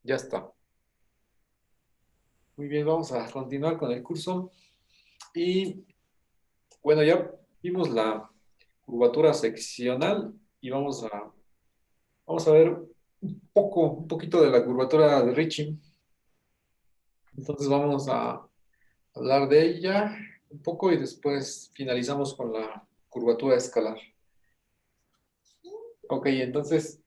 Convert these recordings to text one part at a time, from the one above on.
Ya está. Muy bien, vamos a continuar con el curso. Y bueno, ya vimos la curvatura seccional y vamos a ver un poquito de la curvatura de Ricci. Entonces vamos a hablar de ella un poco y después finalizamos con la curvatura escalar. Ok, entonces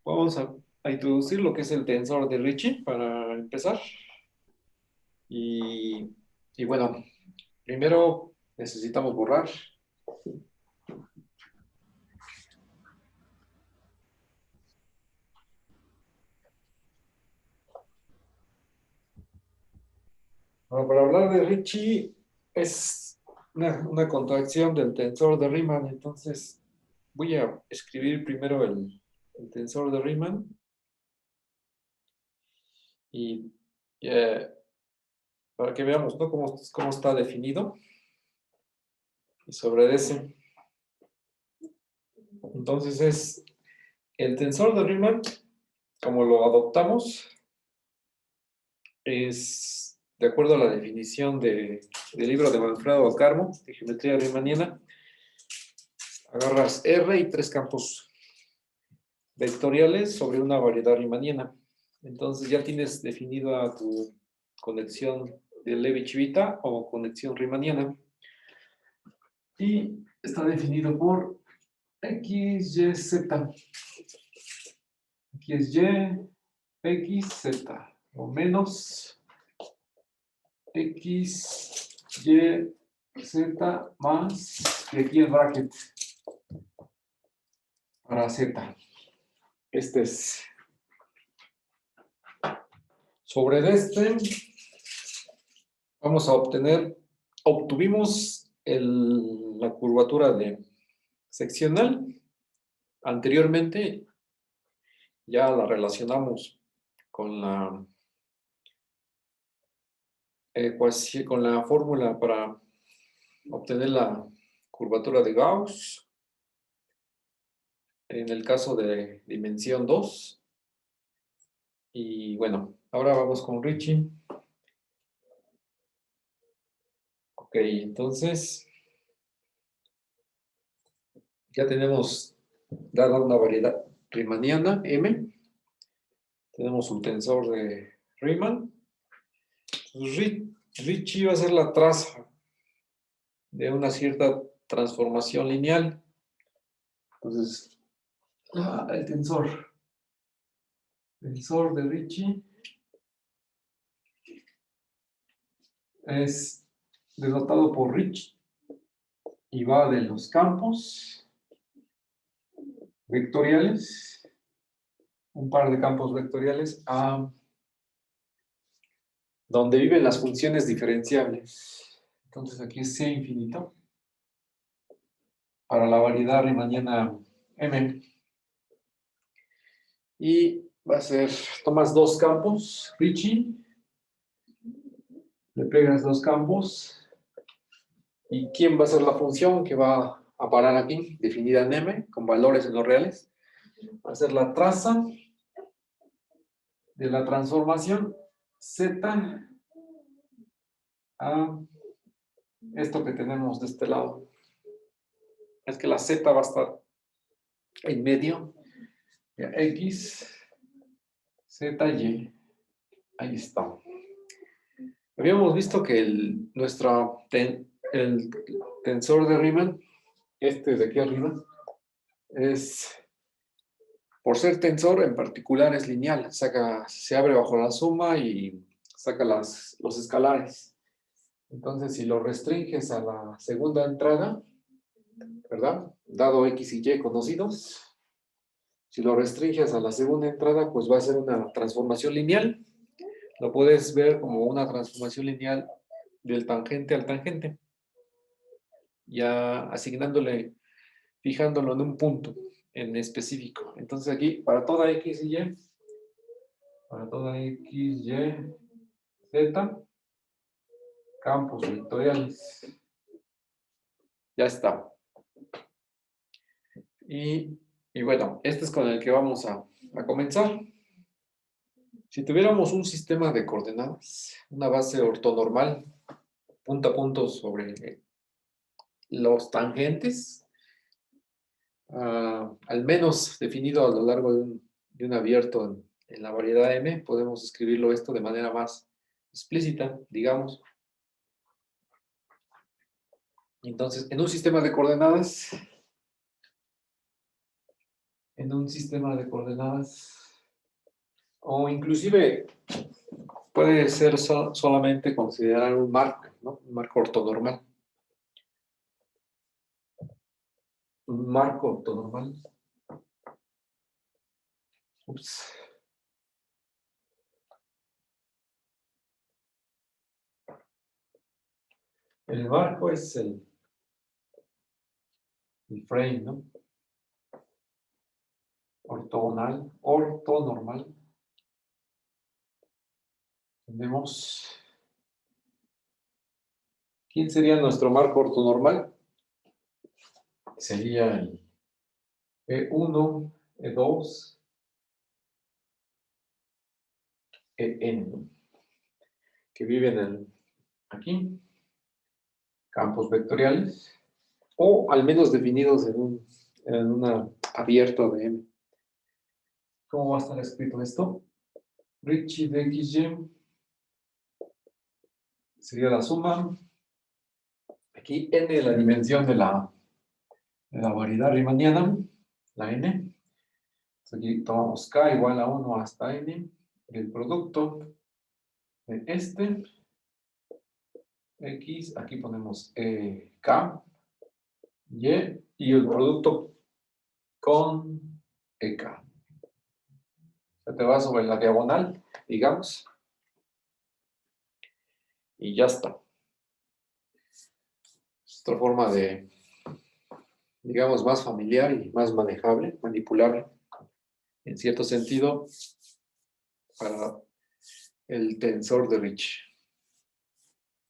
vamos a introducir lo que es el tensor de Ricci para empezar. Y, y bueno, primero necesitamos borrar. Bueno, para hablar de Ricci es una contracción del tensor de Riemann, entonces voy a escribir primero el tensor de Riemann y eh, para que veamos, ¿no? cómo está definido y sobre ese. Entonces es el tensor de Riemann, como lo adoptamos, es de acuerdo a la definición del libro de Manfredo Carmo, de geometría riemanniana. Agarras R y tres campos vectoriales sobre una variedad riemanniana. Entonces ya tienes definida tu conexión de Levi-Civita o conexión riemanniana. Y está definido por X, Y, Z. Aquí es Y, X, Z. O menos X, Y, Z más, y aquí el bracket para Z. Este es. Sobre este vamos a obtuvimos la curvatura de seccional. Anteriormente ya la relacionamos con con la fórmula para obtener la curvatura de Gauss en el caso de dimensión 2. Y bueno, ahora vamos con Ricci. Ok, entonces ya tenemos dada una variedad riemanniana, M. Tenemos un tensor de Riemann. Ricci va a ser la traza de una cierta transformación lineal. Entonces, el tensor de Ricci es denotado por Ricci y va de los campos vectoriales, un par de campos vectoriales, a donde viven las funciones diferenciables. Entonces aquí es C infinito para la variedad riemanniana M. Y va a ser, tomas dos campos, Ricci, le pegas dos campos. ¿Y quién va a ser la función que va a parar aquí? Definida en M, con valores en los reales. Va a ser la traza de la transformación Z a esto que tenemos de este lado. Es que la Z va a estar en medio. X, Z, Y. Ahí está. Habíamos visto que el tensor de Riemann, este de aquí arriba, es, por ser tensor en particular, es lineal. Se abre bajo la suma y saca los escalares. Entonces, si lo restringes a la segunda entrada, ¿verdad? Dado X y Y conocidos, si lo restringes a la segunda entrada, pues va a ser una transformación lineal. Lo puedes ver como una transformación lineal del tangente al tangente, ya fijándolo en un punto en específico. Entonces aquí, para toda X, Y, Z, campos vectoriales. Ya está. Y bueno, este es con el que vamos a comenzar. Si tuviéramos un sistema de coordenadas, una base ortonormal, punta a punto sobre los tangentes, al menos definido a lo largo de un abierto en la variedad M, podemos escribirlo esto de manera más explícita, digamos. Entonces, en un sistema de coordenadas, o inclusive puede ser solamente considerar un marco, ¿no? Un marco ortonormal. Un marco ortonormal. Ups. El marco es el frame, ¿no? Ortonormal. Tenemos. ¿Quién sería nuestro marco ortonormal? Sería el E1, E2, EN, ¿no? Que viven aquí, campos vectoriales, o al menos definidos en un abierto de M. ¿Cómo va a estar escrito esto? Ricci de XY sería la suma. Aquí N es la dimensión de la variedad riemanniana, la N. Entonces aquí tomamos K igual a 1 hasta N. El producto de este X, aquí ponemos K, y el producto con EK. Se te va sobre la diagonal, digamos, y ya está. Es otra forma de, digamos, más familiar y más manejable, manipulable, en cierto sentido, para el tensor de Ricci.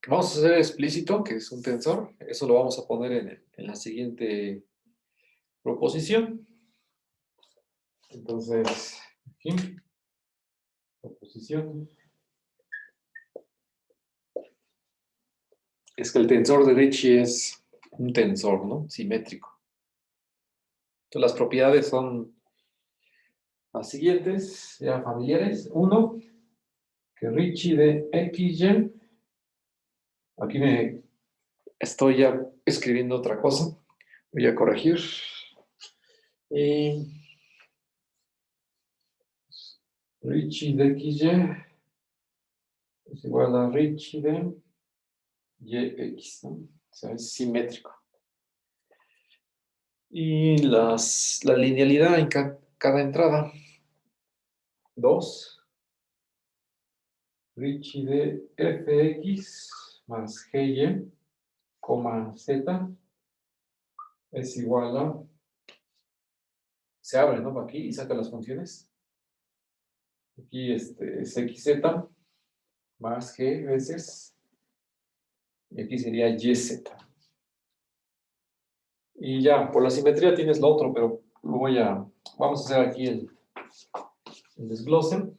Vamos a hacer explícito que es un tensor. Eso lo vamos a poner en la siguiente proposición. Entonces, aquí, proposición. Es que el tensor de Ricci es un tensor, ¿no? Simétrico. Entonces, las propiedades son las siguientes, ya familiares. Uno, que Ricci de XY. Aquí me estoy ya escribiendo otra cosa. Voy a corregir. Y Ricci de XY es igual a Ricci de YX, ¿no? O sea, es simétrico. Y la linealidad en cada entrada. 2. Ricci de Fx más Gy, Z es igual a. Se abre, ¿no? Aquí y saca las funciones. Aquí es xz más g veces. Y aquí sería yz. Y ya, por la simetría tienes lo otro, pero vamos a hacer aquí el desglose.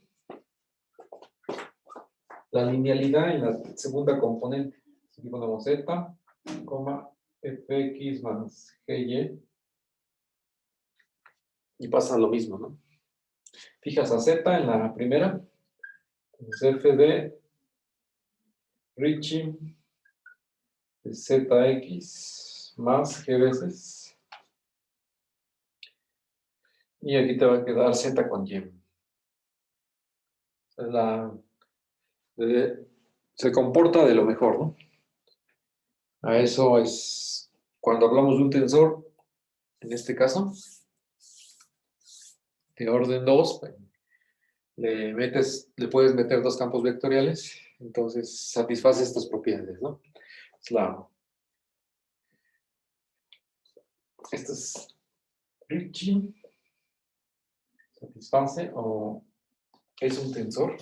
La linealidad en la segunda componente. Aquí ponemos z, fx más gy. Y pasa lo mismo, ¿no? Fijas a z en la primera. Entonces f de Ricci es zx más g veces. Y aquí te va a quedar z con y. Se comporta de lo mejor, ¿no? A eso es cuando hablamos de un tensor, en este caso, de orden 2, le puedes meter dos campos vectoriales, entonces satisface estas propiedades, ¿no? Esto es Ricci, satisface o es un tensor.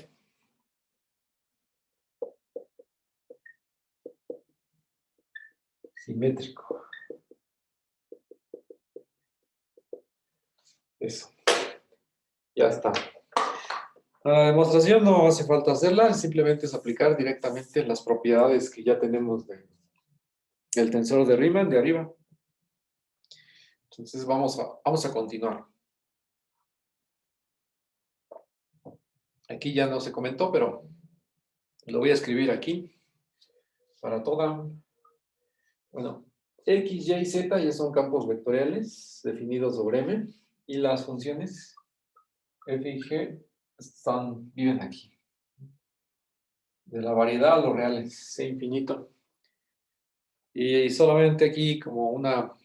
Simétrico. Eso. Ya está. La demostración no hace falta hacerla, simplemente es aplicar directamente las propiedades que ya tenemos del tensor de Riemann de arriba. Entonces vamos a continuar. Aquí ya no se comentó, pero lo voy a escribir aquí para toda. Bueno, X, Y, Z ya son campos vectoriales definidos sobre M y las funciones F y G viven aquí. De la variedad a los reales, C infinito. Y solamente aquí como una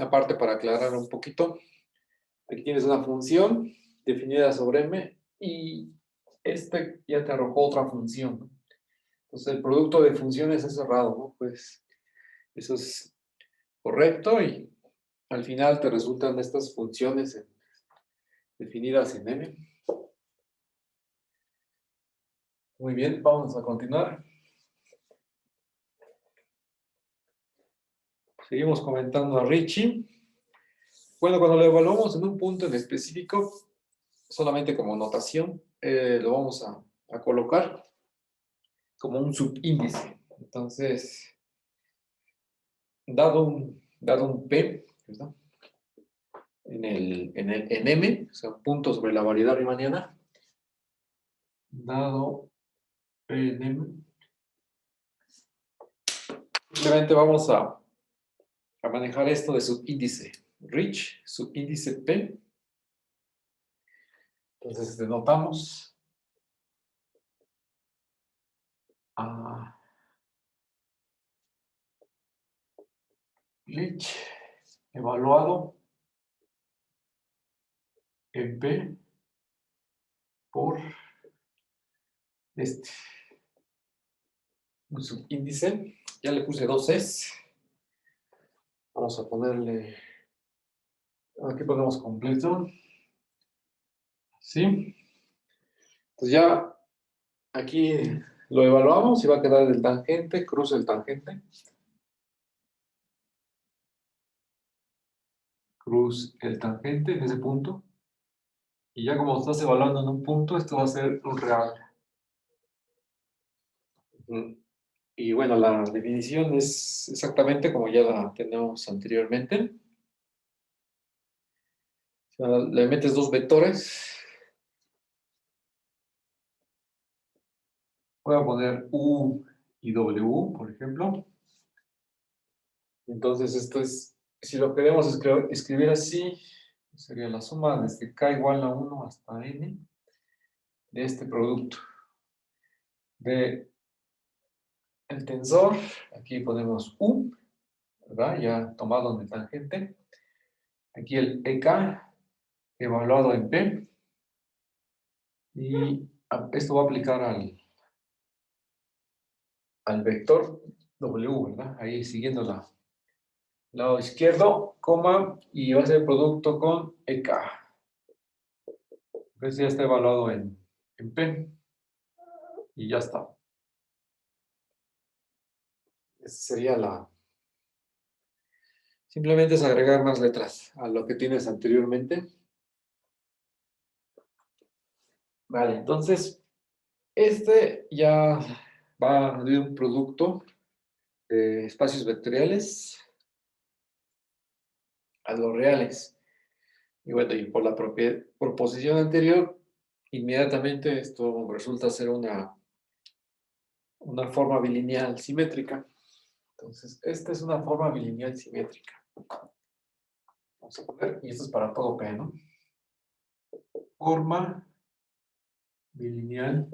parte para aclarar un poquito. Aquí tienes una función definida sobre M y este ya te arrojó otra función, ¿no? Entonces el producto de funciones es cerrado, ¿no? Pues eso es correcto y al final te resultan estas funciones definidas en M. Muy bien, vamos a continuar. Seguimos comentando a Richie. Bueno, cuando lo evaluamos en un punto en específico, solamente como notación, lo vamos a colocar como un subíndice. Entonces, dado un P, ¿verdad? En M, o sea, un punto sobre la variedad riemanniana, dado P en M, simplemente vamos a manejar esto de subíndice Rich, subíndice P. Entonces denotamos a Rich evaluado en P por un subíndice. Ya le puse dos Es. Vamos a ponerle, aquí ponemos completo. ¿Sí? Entonces ya aquí lo evaluamos y va a quedar el tangente, cruza el tangente. Cruz el tangente en ese punto. Y ya como estás evaluando en un punto, esto va a ser un real. Y bueno, la definición es exactamente como ya la tenemos anteriormente. O sea, le metes dos vectores. Voy a poner U y W, por ejemplo. Entonces esto es, si lo queremos escribir así, sería la suma desde K igual a 1 hasta N de este producto. De el tensor, aquí ponemos U, ¿verdad? Ya tomado en el tangente. Aquí el EK evaluado en P. Y esto va a aplicar al vector W, ¿verdad? Ahí siguiendo el lado izquierdo, coma, y va a ser producto con EK. Entonces ya está evaluado en P. Y ya está. Esa sería simplemente es agregar más letras a lo que tienes anteriormente. Vale, entonces, este ya va de un producto de espacios vectoriales a los reales. Y bueno, y por la proposición anterior, inmediatamente esto resulta ser una forma bilineal simétrica. Entonces, esta es una forma bilineal simétrica. Vamos a poner, y esto es para todo P, ¿no? Forma bilineal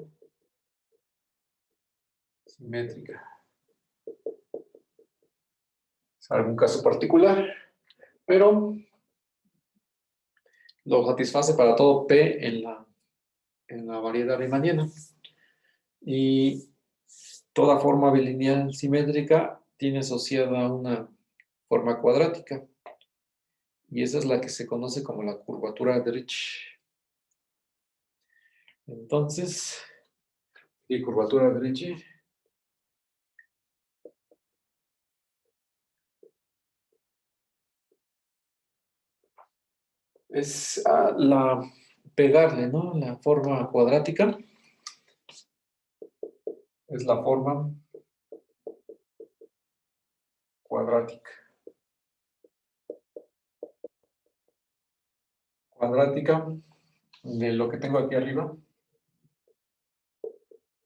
simétrica. Es algún caso particular, pero lo satisface para todo P en la variedad riemanniana. Y toda forma bilineal simétrica tiene asociada una forma cuadrática. Y esa es la que se conoce como la curvatura de Ricci. Entonces, y curvatura de Ricci es pegarle, ¿no? La forma cuadrática es la forma cuadrática. Cuadrática de lo que tengo aquí arriba.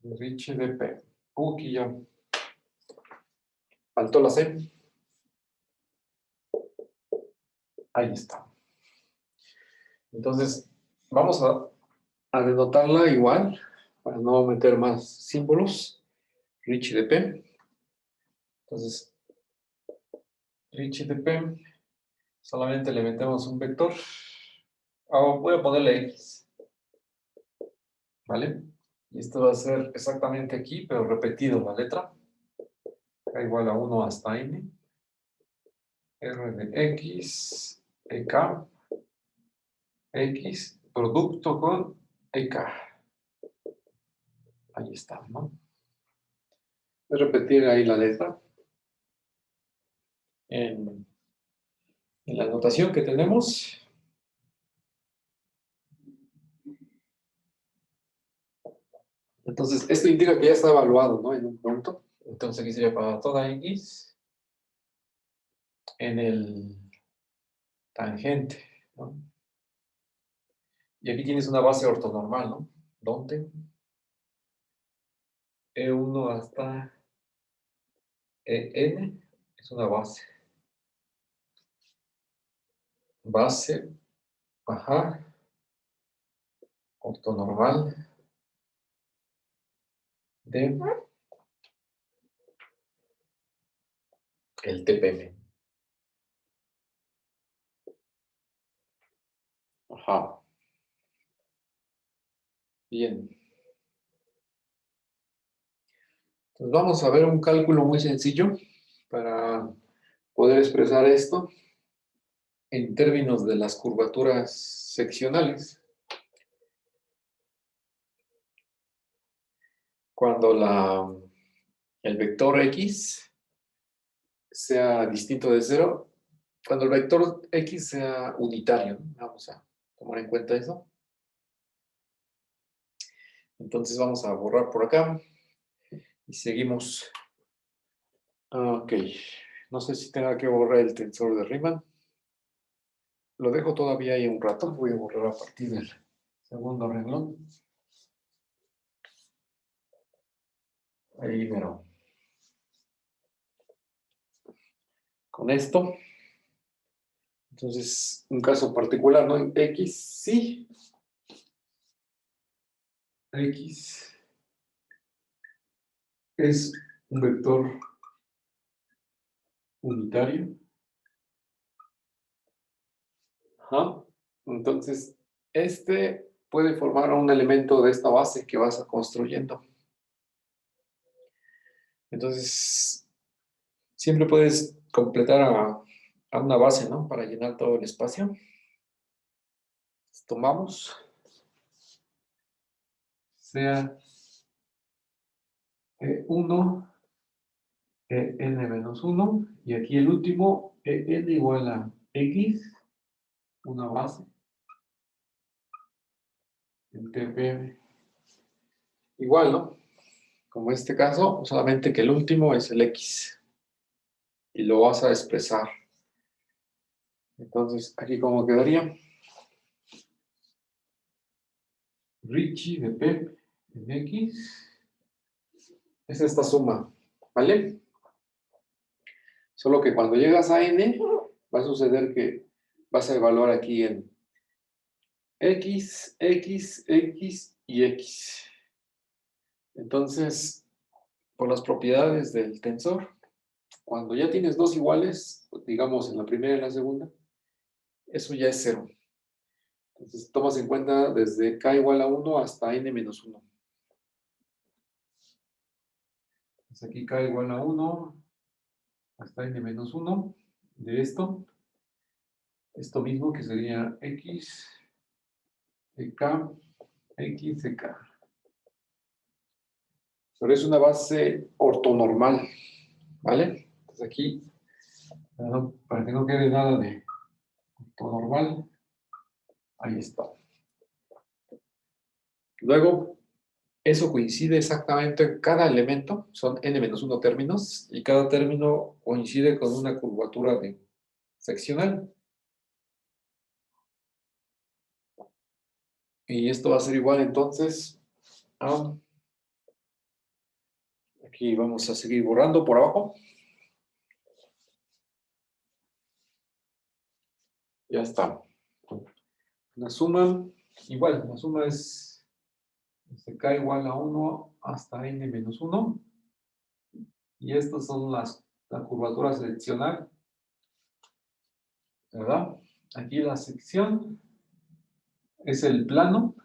Ricci de P. Aquí ya faltó la C. Ahí está. Entonces, vamos a denotarla igual, para no meter más símbolos. Ricci de P. Entonces, Ricci de P, solamente le metemos un vector. Voy a ponerle X. ¿Vale? Y esto va a ser exactamente aquí, pero repetido la letra. K igual a 1 hasta N. R de X, EK, X, producto con EK. Ahí está, ¿no? Voy a repetir ahí la letra. En la notación que tenemos. Entonces, esto indica que ya está evaluado, ¿no? En un punto. Entonces, aquí sería para toda X en el tangente, ¿no? Y aquí tienes una base ortonormal, ¿no? Donde E1 hasta EN es una base. Base, ajá, ortonormal de el TPM. Ajá. Bien. Entonces vamos a ver un cálculo muy sencillo para poder expresar esto en términos de las curvaturas seccionales. Cuando el vector X sea distinto de 0, cuando el vector X sea unitario, ¿no? Vamos a tomar en cuenta eso. Entonces vamos a borrar por acá y seguimos. Ok, no sé si tenga que borrar el tensor de Riemann. Lo dejo todavía ahí un rato. Voy a borrar a partir del segundo renglón. Ahí mero. Con esto. Entonces, un caso particular, ¿no? En X, sí. X es un vector unitario. Ajá. Entonces, este puede formar un elemento de esta base que vas construyendo. Entonces, siempre puedes completar a una base, ¿no? Para llenar todo el espacio. Entonces, tomamos, sea E1, EN-1, y aquí el último, EN igual a X, una base, en TPM. Igual, ¿no? Como en este caso, solamente que el último es el X. Y lo vas a expresar. Entonces, aquí como quedaría. Ricci de P en X. Es esta suma, ¿vale? Solo que cuando llegas a N, va a suceder que vas a evaluar aquí en X, X, X y X. Entonces, por las propiedades del tensor, cuando ya tienes dos iguales, digamos en la primera y en la segunda, eso ya es 0. Entonces, tomas en cuenta desde K igual a 1 hasta N menos 1. Entonces, aquí K igual a 1 hasta N menos 1 de esto. Esto mismo que sería X, EK, X, EK. Pero es una base ortonormal, ¿vale? Entonces aquí, para que no quede nada de ortonormal, ahí está. Luego, Eso coincide exactamente en cada elemento, son n-1 términos, y cada término coincide con una curvatura seccional. Y esto va a ser igual entonces a... Aquí vamos a seguir borrando por abajo. Ya está. La suma, igual, la suma es desde k igual a 1 hasta n-1. Y estas son la curvatura seccional, ¿verdad? Aquí la sección es el plano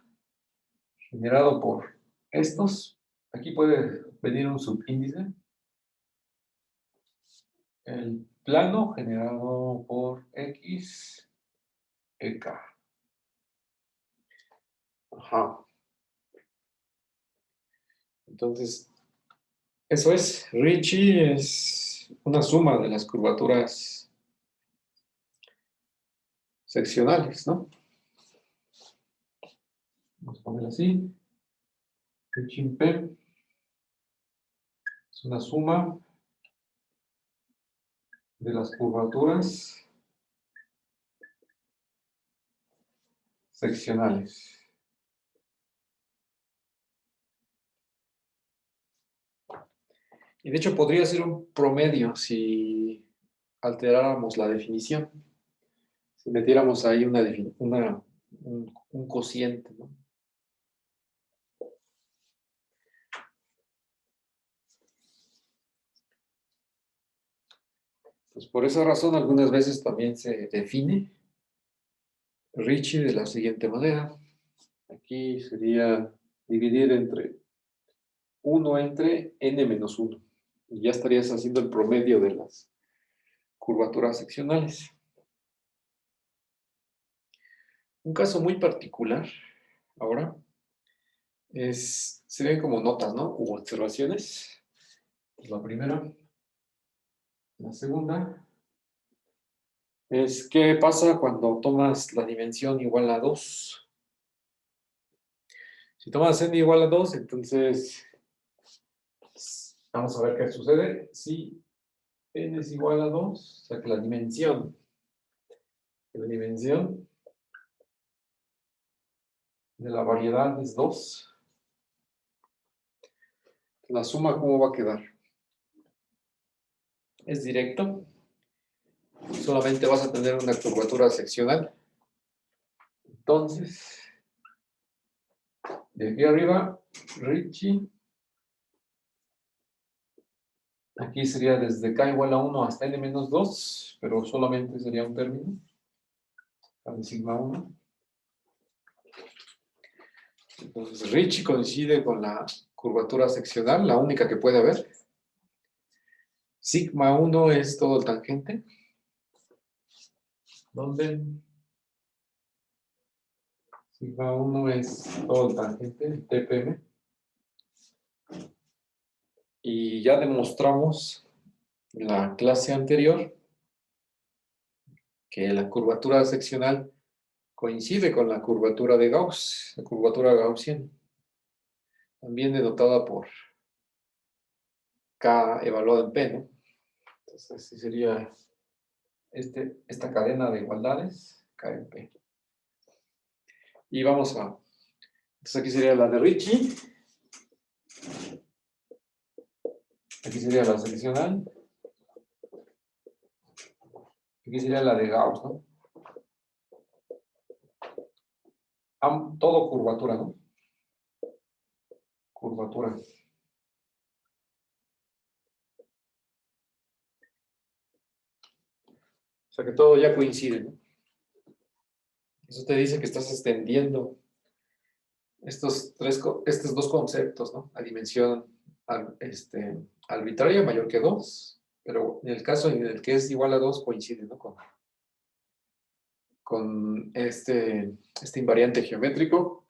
generado por estos. Aquí puede venir un subíndice. El plano generado por X, EK. Ajá. Entonces, eso es. Ricci es una suma de las curvaturas seccionales, ¿no? Vamos a ponerlo así. Ricci en P es una suma de las curvaturas seccionales. Y de hecho podría ser un promedio si alteráramos la definición. Si metiéramos ahí un cociente, ¿no? Pues por esa razón algunas veces también se define Ricci de la siguiente manera. Aquí sería dividir entre 1 entre n-1. Y ya estarías haciendo el promedio de las curvaturas seccionales. Un caso muy particular, ahora, se ven como notas, ¿no? U observaciones. La primera. La segunda es qué pasa cuando tomas la dimensión igual a 2. Si tomas n igual a 2, entonces vamos a ver qué sucede. Si n es igual a 2, o sea que la dimensión de la variedad es 2. La suma, ¿cómo va a quedar? Es directo. Solamente vas a tener una curvatura seccional. Entonces, de aquí arriba, Ricci. Aquí sería desde k igual a 1 hasta n-2, pero solamente sería un término. De sigma 1. Entonces, Ricci coincide con la curvatura seccional, la única que puede haber. Sigma 1 es todo el tangente. ¿Dónde? Sigma 1 es todo el tangente, el TPM. Y ya demostramos en la clase anterior que la curvatura seccional coincide con la curvatura de Gauss, la curvatura gaussiana, también denotada por K evaluado en P, ¿no? Entonces, así sería esta cadena de igualdades, K en P. Y vamos a... Entonces aquí sería la de Ricci. Aquí sería la seccional. Aquí sería la de Gauss, ¿no? Todo curvatura, ¿no? Curvatura. O sea que todo ya coincide, ¿no? Eso te dice que estás extendiendo estos dos conceptos, ¿no? A dimensión arbitraria mayor que 2, pero en el caso en el que es igual a 2 coincide, ¿no? Con este invariante geométrico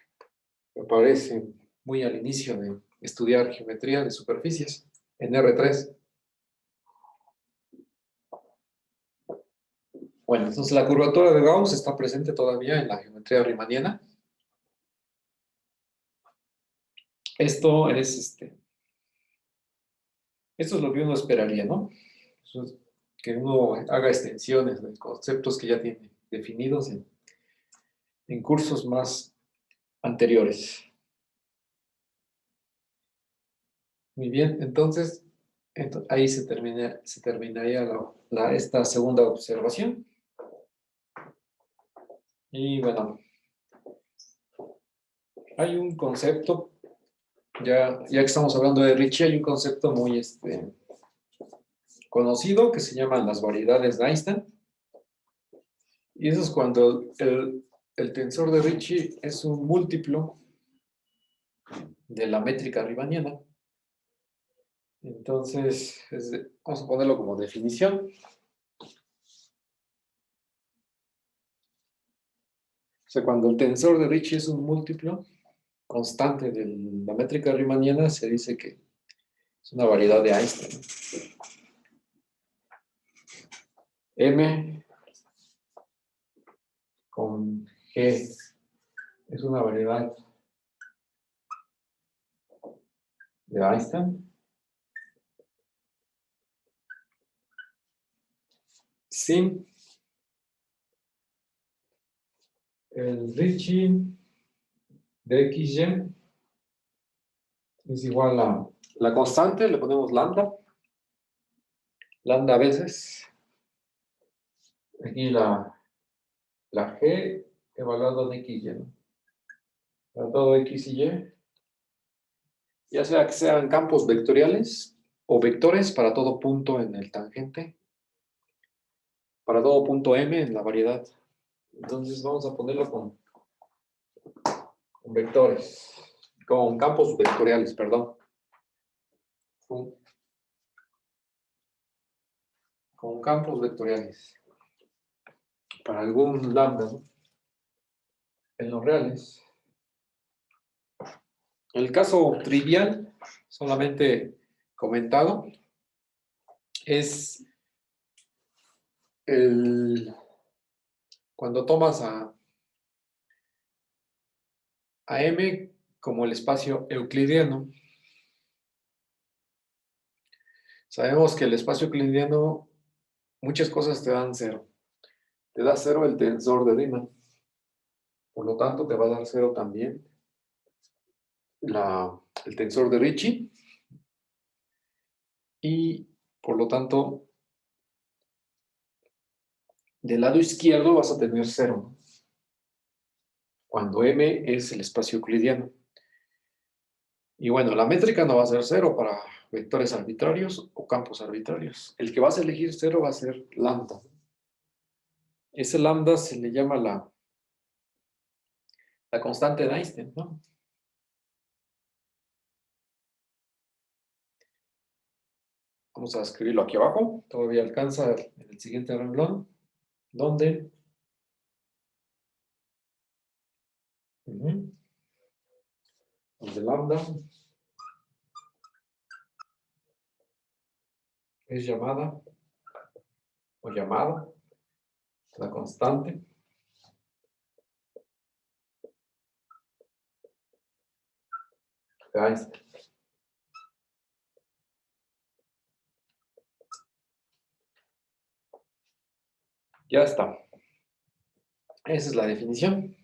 que aparece muy al inicio de estudiar geometría de superficies en R3. Bueno, entonces la curvatura de Gauss está presente todavía en la geometría riemanniana. Esto es lo que uno esperaría, ¿no? Eso es que uno haga extensiones de conceptos que ya tiene definidos en cursos más anteriores. Muy bien, entonces ahí se terminaría esta segunda observación. Y bueno, hay un concepto, ya que estamos hablando de Ricci, hay un concepto muy conocido que se llaman las variedades de Einstein. Y eso es cuando el tensor de Ricci es un múltiplo de la métrica riemanniana. Entonces, vamos a ponerlo como definición. O sea, cuando el tensor de Ricci es un múltiplo constante de la métrica riemanniana, se dice que es una variedad de Einstein. M con G es una variedad de Einstein. Sin el Ricci de XY es igual a la constante, le ponemos lambda. Lambda a veces. Aquí la G evaluado en XY, ¿no? Para todo X y Y, ya sea que sean campos vectoriales o vectores para todo punto en el tangente, para todo punto M en la variedad. Entonces vamos a ponerlo con vectores, con campos vectoriales, perdón. Con campos vectoriales. Para algún lambda, ¿no? En los reales. El caso trivial, solamente comentado, es cuando tomas a M como el espacio euclidiano. Sabemos que el espacio euclidiano, muchas cosas te dan cero. Te da cero el tensor de Riemann. Por lo tanto, te va a dar cero también el tensor de Ricci. Y por lo tanto, del lado izquierdo vas a tener cero, cuando M es el espacio euclidiano. Y bueno, la métrica no va a ser cero para vectores arbitrarios o campos arbitrarios. El que vas a elegir cero va a ser lambda. Ese lambda se le llama la constante de Einstein, ¿no? Vamos a escribirlo aquí abajo. Todavía alcanza en el siguiente renglón. Donde donde lambda es llamada o llamada la constante de Einstein. Ya está. Esa es la definición.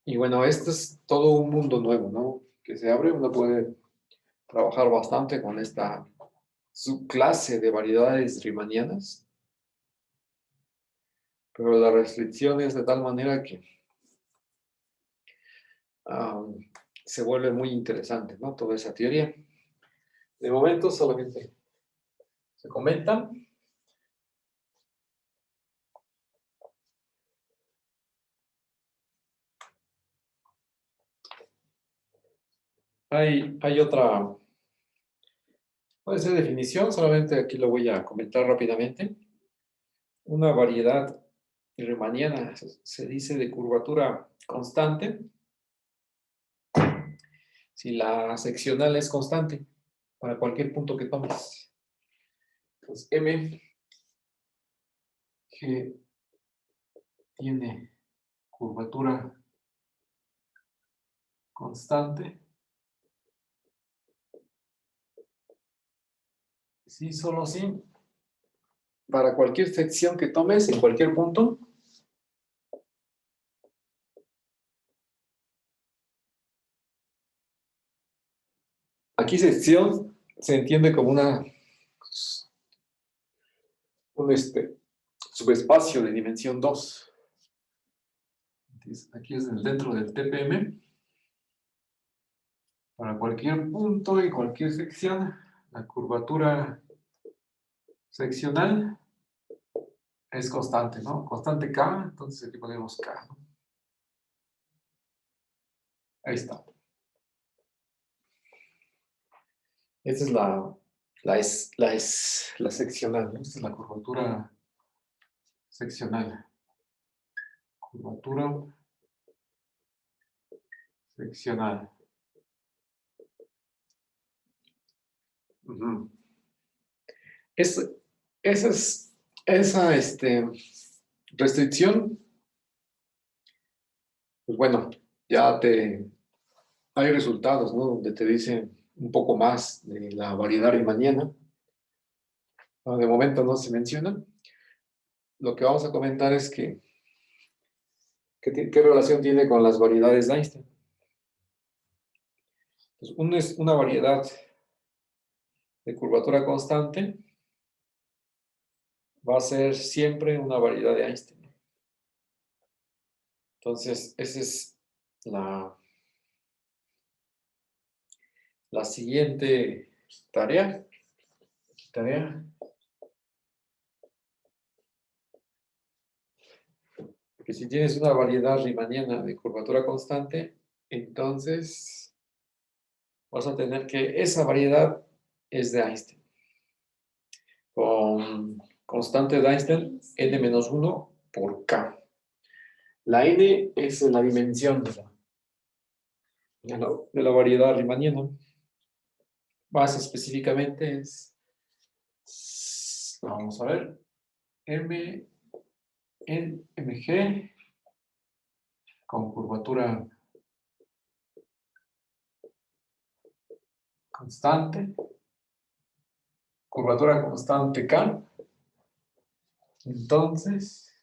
Y bueno, este es todo un mundo nuevo, ¿no? Que se abre. Uno puede trabajar bastante con esta subclase de variedades riemannianas. Pero la restricción es de tal manera que se vuelve muy interesante, ¿no? Toda esa teoría. De momento solamente se comenta. Hay otra, puede ser definición, solamente aquí lo voy a comentar rápidamente. Una variedad riemanniana se dice de curvatura constante si la seccional es constante para cualquier punto que tomes. Entonces, M que tiene curvatura constante. Sí, solo sí. Para cualquier sección que tomes, en cualquier punto. Aquí sección se entiende como un subespacio de dimensión 2. Entonces, aquí es dentro del TPM. Para cualquier punto y cualquier sección, la curvatura seccional es constante, ¿no? Constante K, entonces aquí ponemos K, ¿no? Ahí está. Esta es la seccional, ¿no? Esta es la curvatura seccional. Curvatura seccional. Uh-huh. Esa restricción, pues bueno, hay resultados, ¿no? Donde te dicen un poco más de la variedad riemanniana. De momento no se menciona. Lo que vamos a comentar es qué relación tiene con las variedades de Einstein. Pues una variedad de curvatura constante va a ser siempre una variedad de Einstein. Entonces, esa es la siguiente tarea. Que si tienes una variedad riemanniana de curvatura constante, entonces vas a tener que esa variedad es de Einstein. Con constante de Einstein, n-1 por k. La n es la dimensión de la variedad riemanniana. Más específicamente vamos a ver, m en mg con curvatura constante, k. Entonces,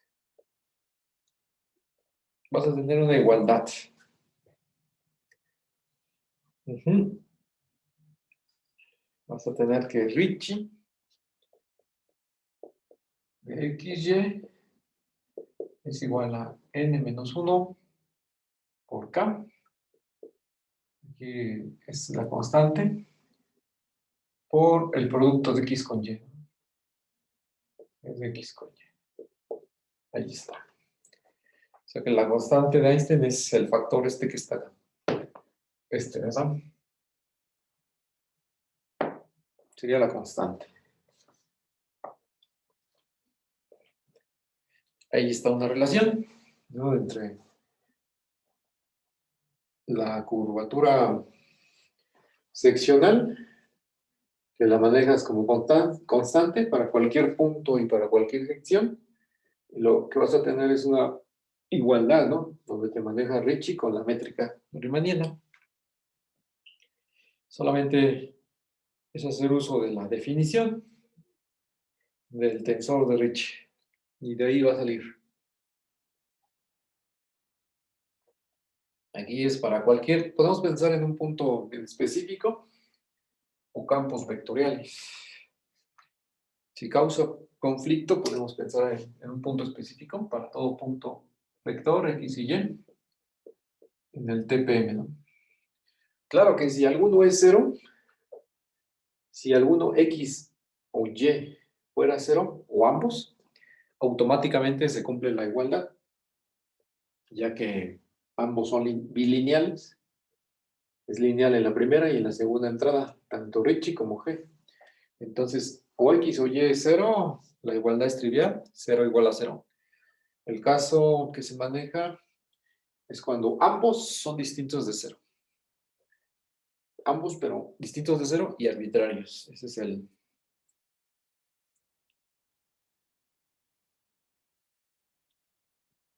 vas a tener una igualdad. Vas a tener que Ricci de XY es igual a n-1 por k. Aquí es la constante por el producto de x con y. Es de x con y. Ahí está. O sea que la constante de Einstein es el factor que está acá. ¿Verdad? Sería la constante. Ahí está una relación, ¿no? Entre la curvatura seccional, que la manejas como constante para cualquier punto y para cualquier sección. Y lo que vas a tener es una igualdad, ¿no? Donde te maneja Ricci con la métrica riemanniana. Solamente es hacer uso de la definición del tensor de Ricci. Y de ahí va a salir. Aquí es para podemos pensar en un punto en específico o campos vectoriales. Si causa conflicto, podemos pensar en un punto específico para todo punto vector X y Y en el TPM, ¿no? Claro que si alguno es 0, si alguno X o Y fuera 0, o ambos, automáticamente se cumple la igualdad, ya que ambos son bilineales. Es lineal en la primera y en la segunda entrada, tanto Ricci como G. Entonces, o X o Y es 0, la igualdad es trivial, 0 igual a 0. El caso que se maneja es cuando ambos son distintos de 0. Ambos, pero distintos de 0 y arbitrarios. Esa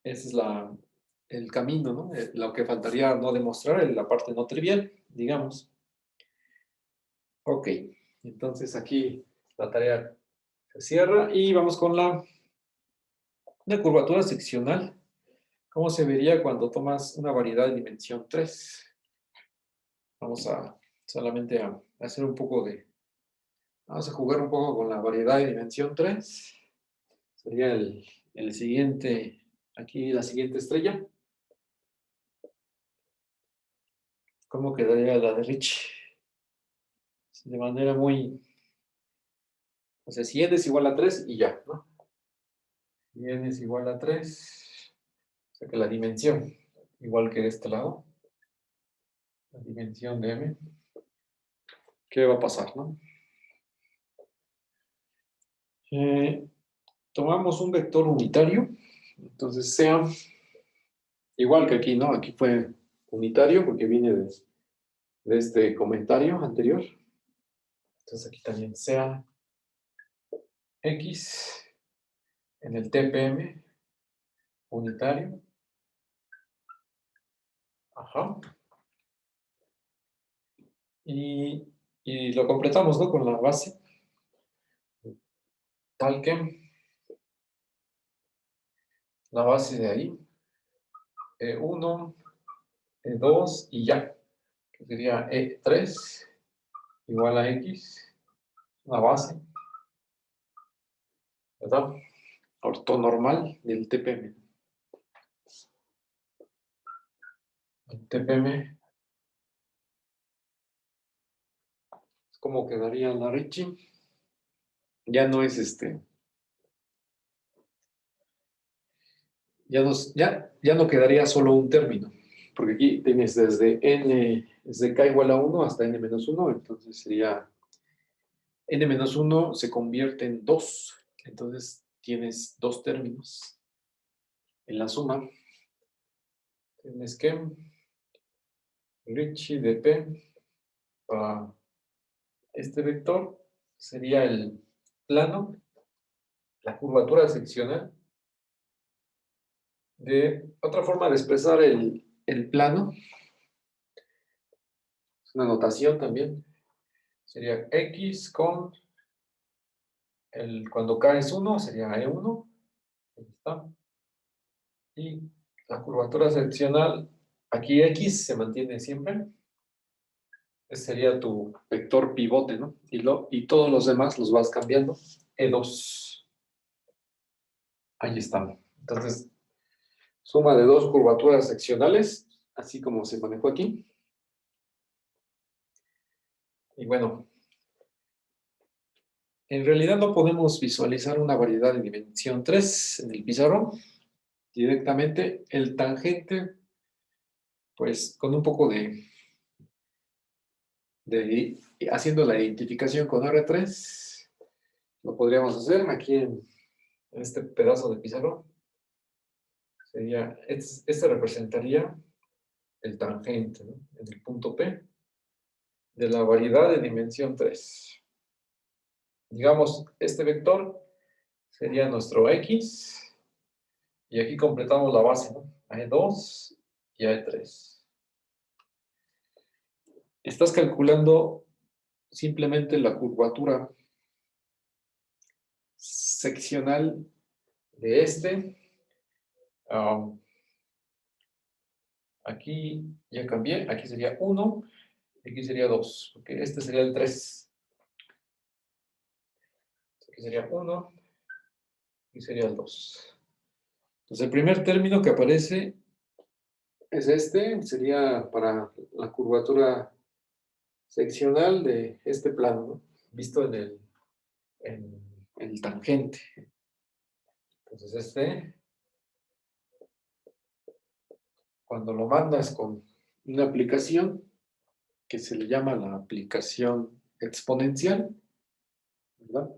es el camino, ¿no? Lo que faltaría no demostrar es la parte no trivial, digamos. Ok, entonces aquí la tarea se cierra y vamos con la curvatura seccional. ¿Cómo se vería cuando tomas una variedad de dimensión 3? Vamos a solamente a hacer un poco de... Vamos a jugar un poco con la variedad de dimensión 3. Sería el siguiente, aquí la siguiente estrella. ¿Cómo quedaría la de Ricci? De manera muy... O sea, si n es igual a 3 y ya, ¿no? Si n es igual a 3, o sea que la dimensión, igual que de este lado, la dimensión de m, ¿qué va a pasar, no? Tomamos un vector unitario, entonces sea igual que aquí, ¿no? Aquí fue unitario porque viene de este comentario anterior. Entonces aquí también sea x en el TPM unitario. Ajá. Y lo completamos, ¿no? Con la base. Tal que la base de ahí. E1, E2 y ya. Que sería E3 igual a X. Una base. ¿Verdad? Ortonormal del TPM. El TPM. ¿Cómo quedaría la Ricci? Ya no es ya no quedaría solo un término, porque aquí tienes desde k igual a 1 hasta n-1, entonces sería n-1 se convierte en 2, entonces tienes dos términos. En la suma, tienes que Ricci de P para este vector sería el plano, la curvatura seccional. De otra forma de expresar el plano, es una notación también, sería X con cuando K es 1, sería E1, ahí está. Y la curvatura seccional, aquí X se mantiene siempre. Ese sería tu vector pivote, ¿no? Y todos los demás los vas cambiando. E2. Ahí está. Entonces, suma de dos curvaturas seccionales, así como se manejó aquí. Y bueno, en realidad no podemos visualizar una variedad de dimensión 3 en el pizarrón. Directamente el tangente, pues con un poco haciendo la identificación con R3, lo podríamos hacer aquí en este pedazo de pizarrón. Sería, este representaría el tangente, ¿no? En el punto P de la variedad de dimensión 3. Digamos, este vector sería nuestro X, y aquí completamos la base, ¿no? A E2 y a E3. Estás calculando simplemente la curvatura seccional de este. Aquí ya cambié, aquí sería 1, aquí sería 2, porque este sería el 3. Aquí sería 1, aquí sería el 2. Entonces el primer término que aparece es este, sería para la curvatura seccional de este plano, ¿no? Visto en el tangente. Entonces cuando lo mandas con una aplicación que se le llama la aplicación exponencial, ¿verdad?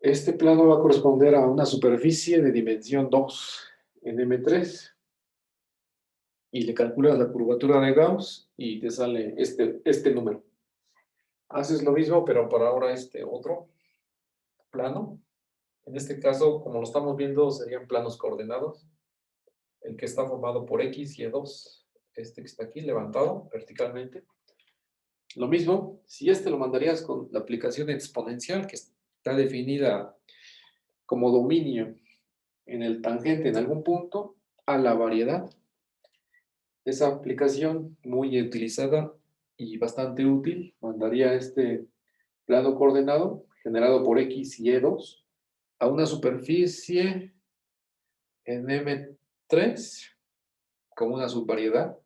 Este plano va a corresponder a una superficie de dimensión 2 en M3 y le calculas la curvatura de Gauss y te sale este número. Haces lo mismo, pero para ahora este otro plano. En este caso, como lo estamos viendo, serían planos coordenados. el que está formado por X y E2, este que está aquí levantado verticalmente. Lo mismo, si este lo mandarías con la aplicación exponencial, que está definida como dominio en el tangente en algún punto, a la variedad. Esa aplicación muy utilizada y bastante útil, mandaría este plano coordenado generado por X y E2 a una superficie en M3 como una subvariedad,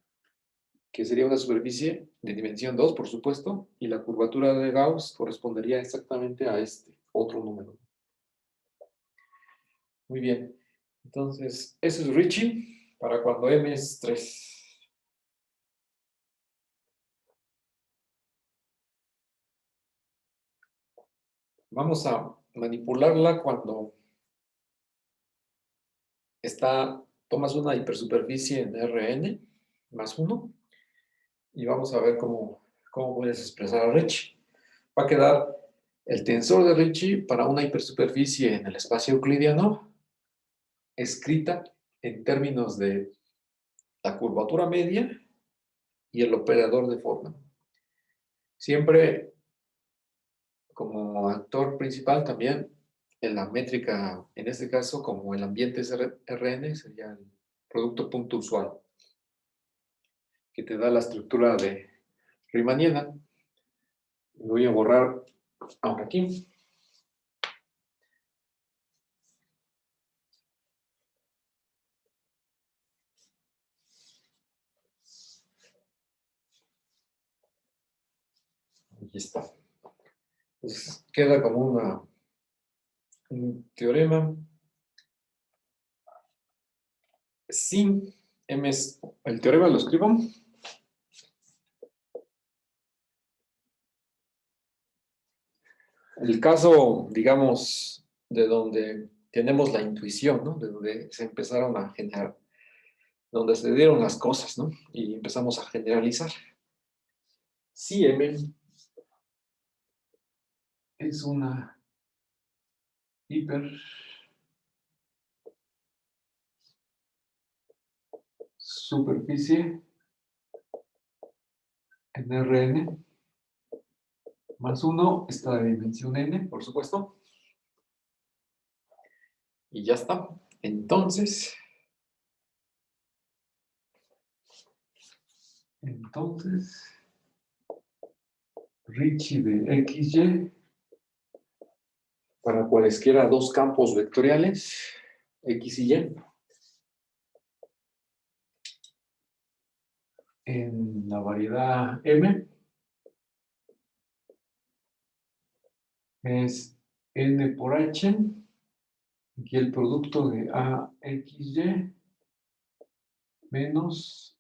que sería una superficie de dimensión 2, por supuesto, y la curvatura de Gauss correspondería exactamente a este otro número. Muy bien. Entonces, eso es Ricci para cuando M es 3. Vamos a manipularla cuando tomas una hipersuperficie en Rn más 1 y vamos a ver cómo puedes expresar a Ricci. Va a quedar el tensor de Ricci para una hipersuperficie en el espacio euclidiano escrita en términos de la curvatura media y el operador de forma. Siempre como actor principal también en la métrica, en este caso como el ambiente es Rn, sería el producto punto usual, que te da la estructura de riemanniana. Voy a borrar ahora aquí. Aquí está. Pues queda como un teorema. Sí, el teorema lo escribo. El caso, digamos, de donde tenemos la intuición, ¿no? De donde se empezaron a generar, donde se dieron las cosas, ¿no? Y empezamos a generalizar. Si M es una hiper superficie en Rn más 1 está de dimensión n, por supuesto. Y ya está. Entonces, Ricci de XY para cualesquiera dos campos vectoriales, X y Y, en la variedad M, es N por H, aquí el producto de AXY menos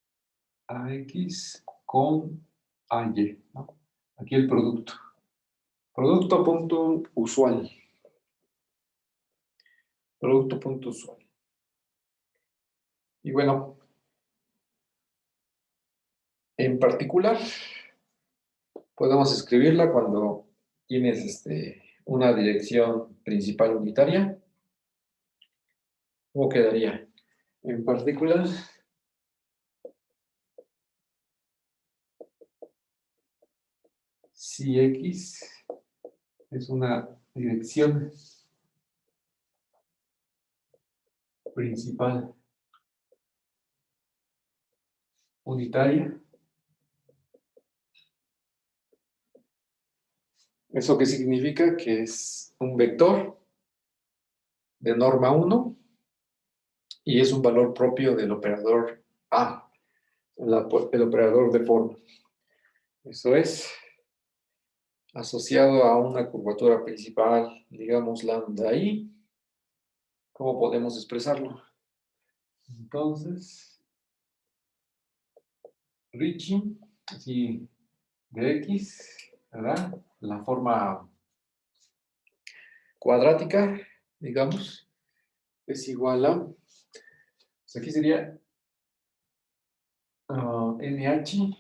AX con AY, ¿no? Aquí el producto. Producto punto usual. Producto punto usual. Y bueno, en particular, podemos escribirla cuando tienes una dirección principal unitaria. ¿Cómo quedaría? En particular, si X es una dirección principal unitaria, ¿eso qué significa? Que es un vector de norma 1 y es un valor propio del operador A, el operador de forma. Eso es asociado a una curvatura principal, digamos lambda I. ¿Cómo podemos expresarlo? Entonces, Ricci, así de X, ¿verdad? La forma cuadrática, digamos, es igual a, pues aquí sería NH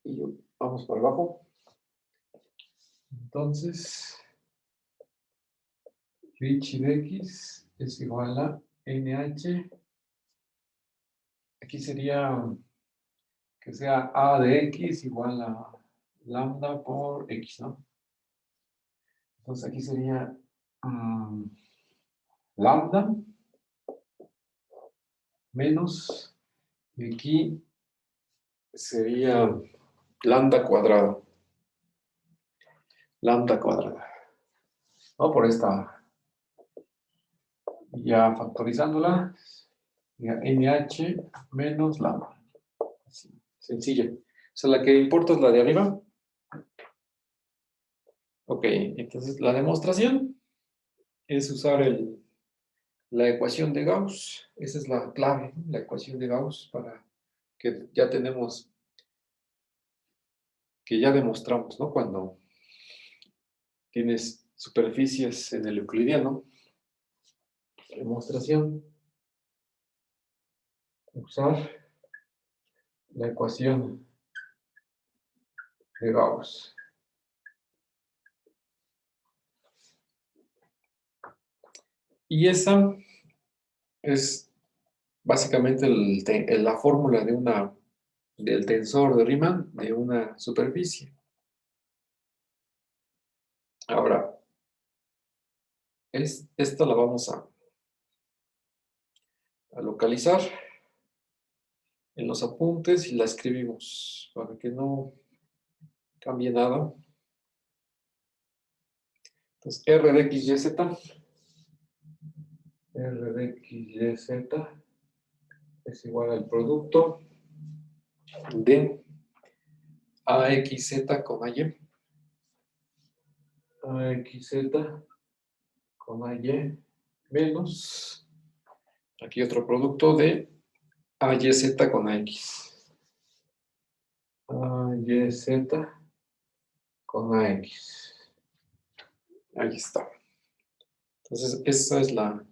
y vamos para abajo. Entonces, Ricci de X es igual a NH, aquí sería que sea A de X igual a lambda por X, ¿no? Entonces aquí sería lambda menos, y aquí sería lambda cuadrado. Lambda cuadrada. ¿No? Por esta, ya factorizándola, ya NH menos lambda. Así, sencilla. O sea, la que importa es la de arriba. Ok, entonces la demostración es usar la ecuación de Gauss. Esa es la clave, ¿no? La ecuación de Gauss para que ya tenemos, que ya demostramos, ¿no? Cuando tienes superficies en el euclidiano. Demostración. Usar la ecuación de Gauss. Y esa es básicamente la fórmula del tensor de Riemann de una superficie. Ahora, esta la vamos a localizar en los apuntes y la escribimos para que no cambie nada. Entonces, R de X, Y, Z. R de X, Y, Z es igual al producto de AXZ con AY. AXZ con AY menos, aquí otro producto de AYZ con AX. AYZ con AX. Ahí está. Entonces, esa es la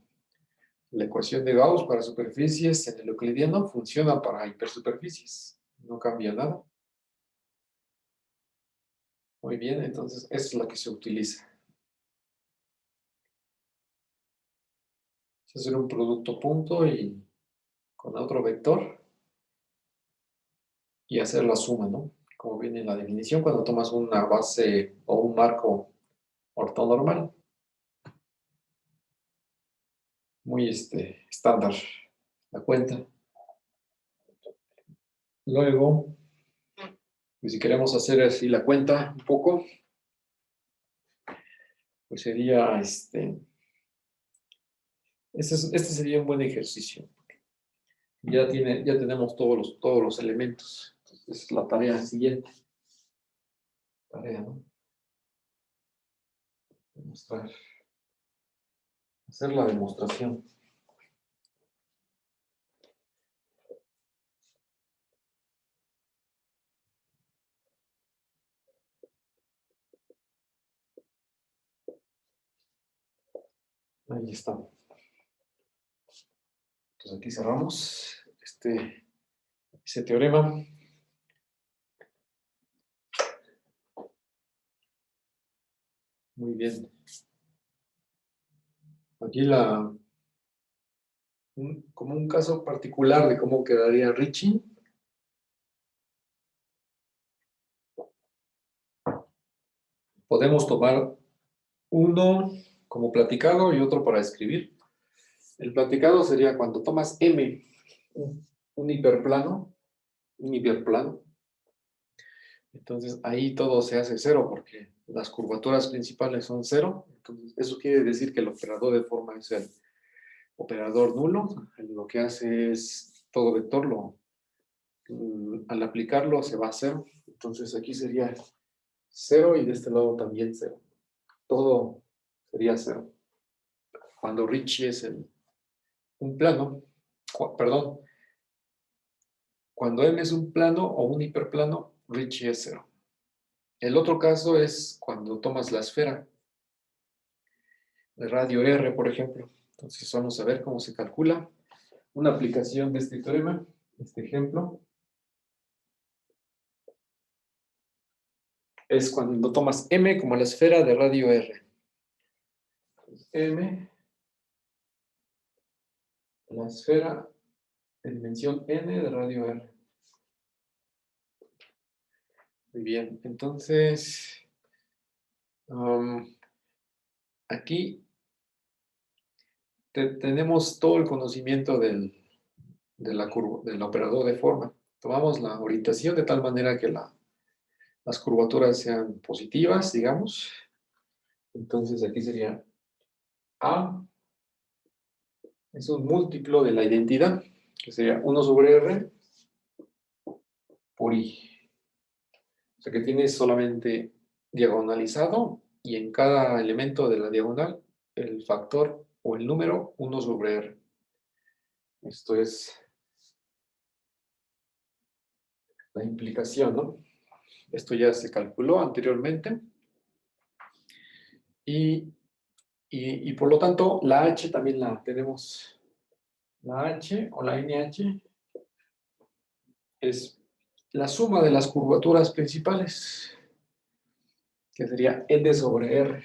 ecuación de Gauss para superficies en el euclidiano. Funciona para hipersuperficies. No cambia nada. Muy bien, entonces, esa es la que se utiliza. Es hacer un producto punto y con otro vector y hacer la suma, ¿no? Como viene en la definición, cuando tomas una base o un marco ortonormal. Muy estándar la cuenta. Luego, pues si queremos hacer así la cuenta un poco, pues sería este sería un buen ejercicio. Ya tenemos todos los elementos. Entonces, la tarea siguiente. Tarea, ¿no? Demostrar. Hacer la demostración. Ahí está. Entonces aquí cerramos ese teorema. Muy bien. Aquí como un caso particular de cómo quedaría Ricci. Podemos tomar uno como platicado y otro para escribir. El platicado sería cuando tomas M, un hiperplano, entonces ahí todo se hace cero porque las curvaturas principales son cero. Entonces, eso quiere decir que el operador de forma es el operador nulo. Lo que hace es todo vector, al aplicarlo se va a cero. Entonces aquí sería cero y de este lado también cero. Todo sería cero. Cuando Ricci es un plano, perdón, cuando M es un plano o un hiperplano, Ricci es cero. El otro caso es cuando tomas la esfera de radio R, por ejemplo. Entonces vamos a ver cómo se calcula. Una aplicación de este teorema, este ejemplo, es cuando tomas M como la esfera de radio R. M la esfera de dimensión n de radio r. Muy bien, entonces aquí tenemos todo el conocimiento del operador de forma. Tomamos la orientación de tal manera que las curvaturas sean positivas, digamos. Entonces aquí sería A es un múltiplo de la identidad, que sería 1 sobre R por I. O sea que tienes solamente diagonalizado y en cada elemento de la diagonal el factor o el número 1 sobre R. Esto es la implicación, ¿no? Esto ya se calculó anteriormente. Y por lo tanto, la H también la tenemos. La H o la NH es la suma de las curvaturas principales, que sería N sobre R.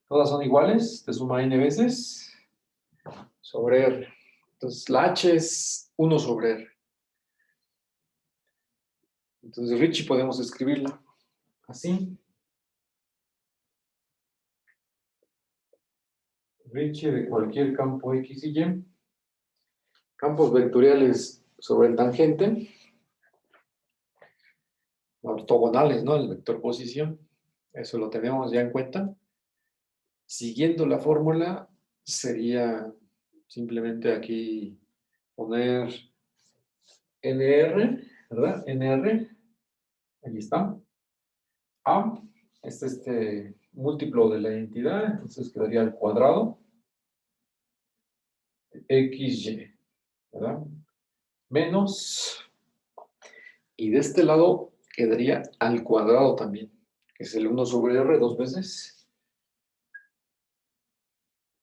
Todas son iguales, te suma N veces sobre R. Entonces, la H es 1 sobre R. Entonces, Ricci podemos escribirla así. Ricci de cualquier campo X y Y. Campos vectoriales sobre el tangente. Ortogonales, ¿no? El vector posición. Eso lo tenemos ya en cuenta. Siguiendo la fórmula, sería simplemente aquí poner NR, ¿verdad? NR, ahí está. A, este múltiplo de la identidad, entonces quedaría al cuadrado. XY, ¿verdad? Menos, y de este lado quedaría al cuadrado también, que es el 1 sobre R dos veces.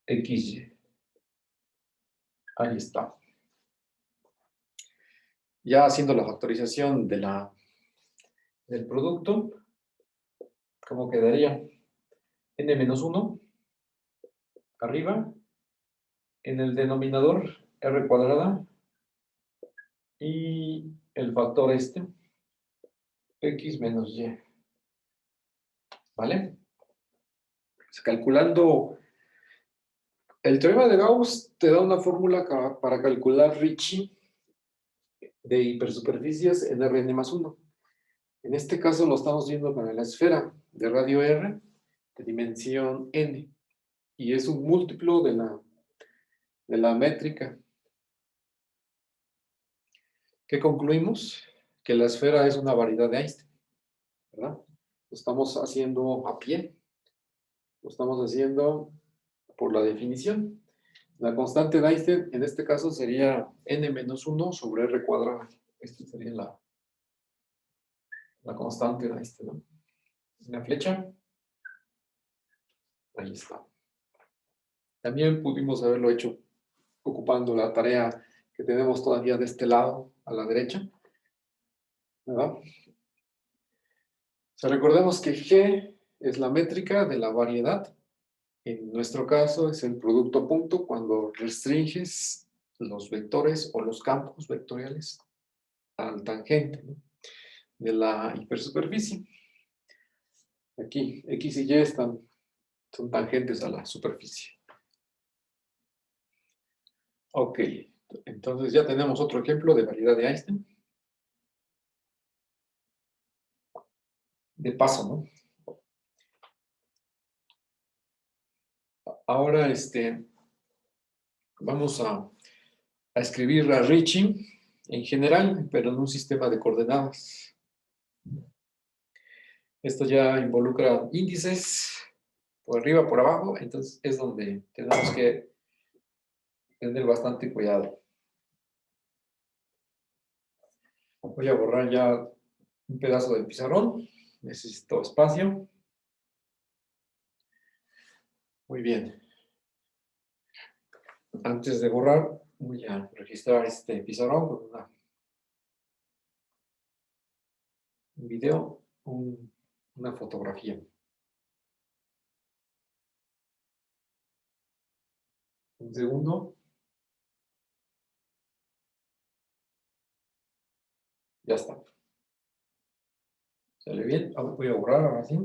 XY. Ahí está. Ya haciendo la factorización del producto, ¿cómo quedaría? N menos 1 arriba, en el denominador R cuadrada y el factor X menos Y. ¿Vale? Calculando, el teorema de Gauss te da una fórmula para calcular Ricci de hipersuperficies en Rn más 1. En este caso lo estamos viendo para la esfera de radio R de dimensión n y es un múltiplo de la métrica. ¿Qué concluimos? Que la esfera es una variedad de Einstein, ¿verdad? Lo estamos haciendo a pie, lo estamos haciendo por la definición. La constante de Einstein en este caso sería n menos 1 sobre r cuadrada. Esta sería la constante de Einstein, ¿no? Una flecha. Ahí está. También pudimos haberlo hecho ocupando la tarea que tenemos todavía de este lado, a la derecha, ¿verdad? O sea, recordemos que G es la métrica de la variedad. En nuestro caso es el producto punto cuando restringes los vectores o los campos vectoriales al tangente, ¿no? De la hipersuperficie. Aquí, X y Y son tangentes a la superficie. Ok, entonces ya tenemos otro ejemplo de variedad de Einstein. De paso, ¿no? Ahora, vamos a escribir a Ricci en general, pero en un sistema de coordenadas. Esto ya involucra índices por arriba, por abajo, entonces es donde tenemos que tener bastante cuidado. Voy a borrar ya un pedazo del pizarrón, necesito espacio. Muy bien. Antes de borrar, voy a registrar este pizarrón con un video, una fotografía. Un segundo. Ya está. ¿Sale bien? Ahora voy a borrar ahora sí.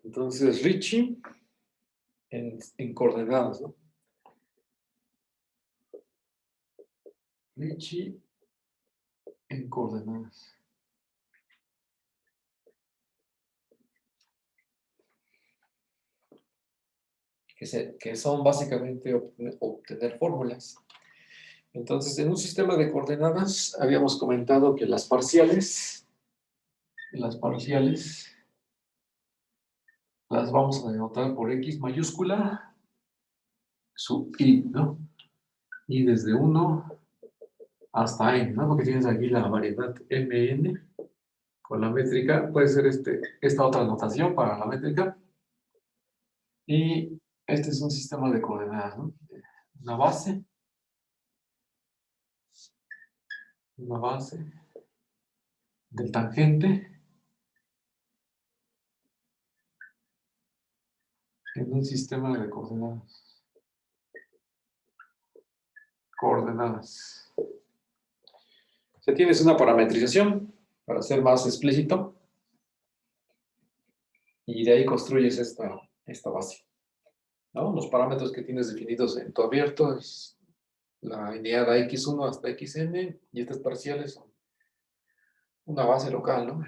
Entonces, Richie en coordenadas, ¿no? Richie en coordenadas. Que son básicamente obtener fórmulas. Entonces, en un sistema de coordenadas habíamos comentado que las parciales las vamos a denotar por X mayúscula sub I, ¿no? Y desde 1 hasta N, ¿no? Porque tienes aquí la variedad Mn con la métrica. Puede ser esta otra notación para la métrica. Y este es un sistema de coordenadas, ¿no? Una base del tangente en un sistema de coordenadas. O sea, tienes una parametrización, para ser más explícito, y de ahí construyes esta base, ¿no? Los parámetros que tienes definidos en tu abierto es la lineada x1 hasta xn, y estas parciales son una base local, ¿no?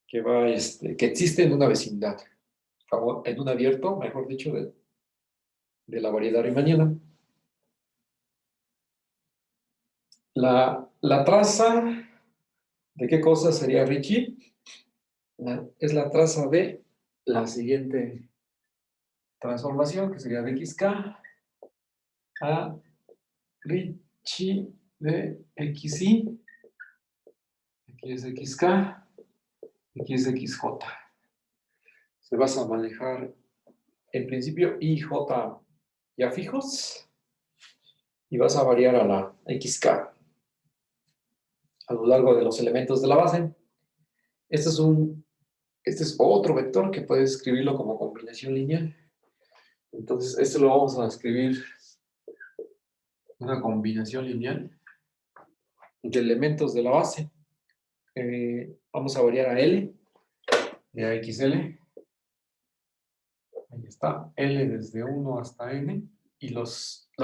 Que existe en una vecindad, en un abierto, mejor dicho, de la variedad riemanniana. La traza, ¿de qué cosa sería Ricci? Es la traza de la siguiente transformación, que sería de xk a Ricci de xi, aquí es xk, aquí es xj. Se vas a manejar en principio i y j ya fijos, y vas a variar a la xk a lo largo de los elementos de la base. Este es otro vector que puedes escribirlo como combinación lineal. Entonces, este lo vamos a escribir una combinación lineal de elementos de la base. Vamos a variar a L, de a XL. Ahí está, L desde 1 hasta N. Y la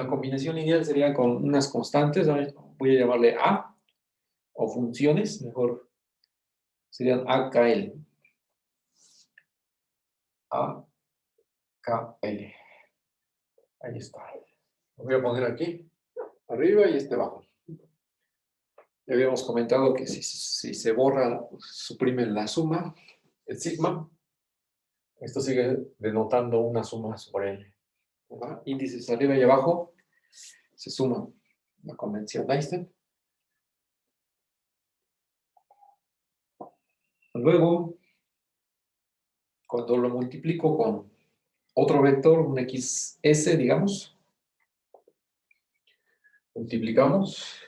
combinación lineal sería con unas constantes. Voy a llamarle A, o funciones, mejor serían AKL. AKL. Ahí está. Lo voy a poner aquí, arriba, y abajo. Ya habíamos comentado que si se borra, suprimen la suma, el sigma. Esto sigue denotando una suma sobre L. ¿Verdad? Índices arriba y abajo se suman. La convención de Einstein. Luego, cuando lo multiplico con otro vector, un XS, digamos, multiplicamos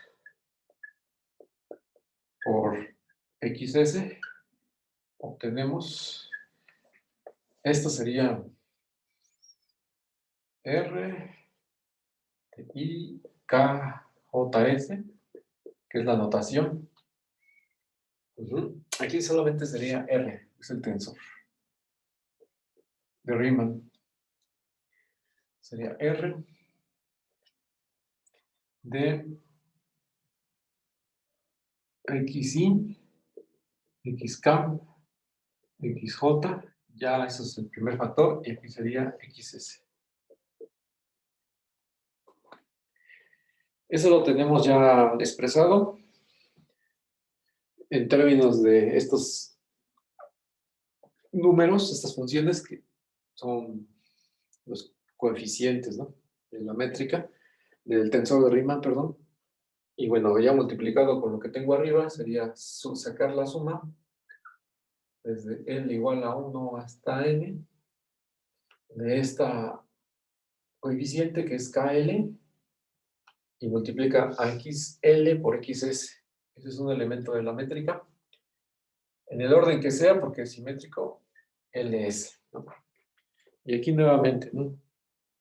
por XS, obtenemos, esto sería R I K J S, que es la notación. Aquí solamente sería R, es el tensor de Riemann. Sería R de XI, XK, XJ, ya eso es el primer factor, y aquí sería XS. Eso lo tenemos ya expresado en términos de estos números, estas funciones que son los coeficientes, ¿no? De la métrica, del tensor de Riemann, perdón. Y bueno, ya multiplicado con lo que tengo arriba, sería sacar la suma desde L igual a 1 hasta N de esta coeficiente que es KL, y multiplica a XL por XS. Ese es un elemento de la métrica. En el orden que sea, porque es simétrico, LS, ¿no? Y aquí nuevamente, ¿no?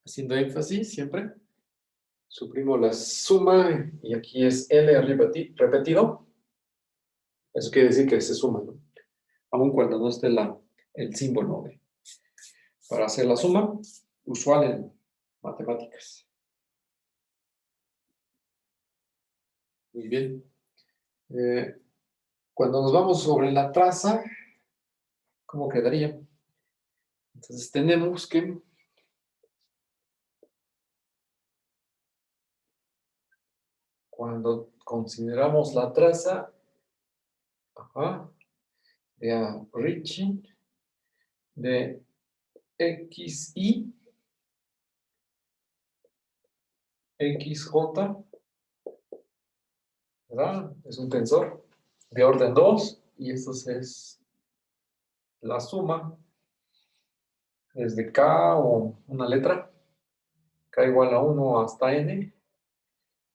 Haciendo énfasis siempre. Suprimo la suma y aquí es L repetido. Eso quiere decir que se suma, ¿no? Aun cuando no esté el símbolo para hacer la suma, usual en matemáticas. Muy bien. Cuando nos vamos sobre la traza, ¿cómo quedaría? Entonces tenemos que cuando consideramos la traza, de Ricci, de XY, XJ, ¿verdad? Es un tensor de orden 2 y esto es la suma desde K o una letra, K igual a 1 hasta N,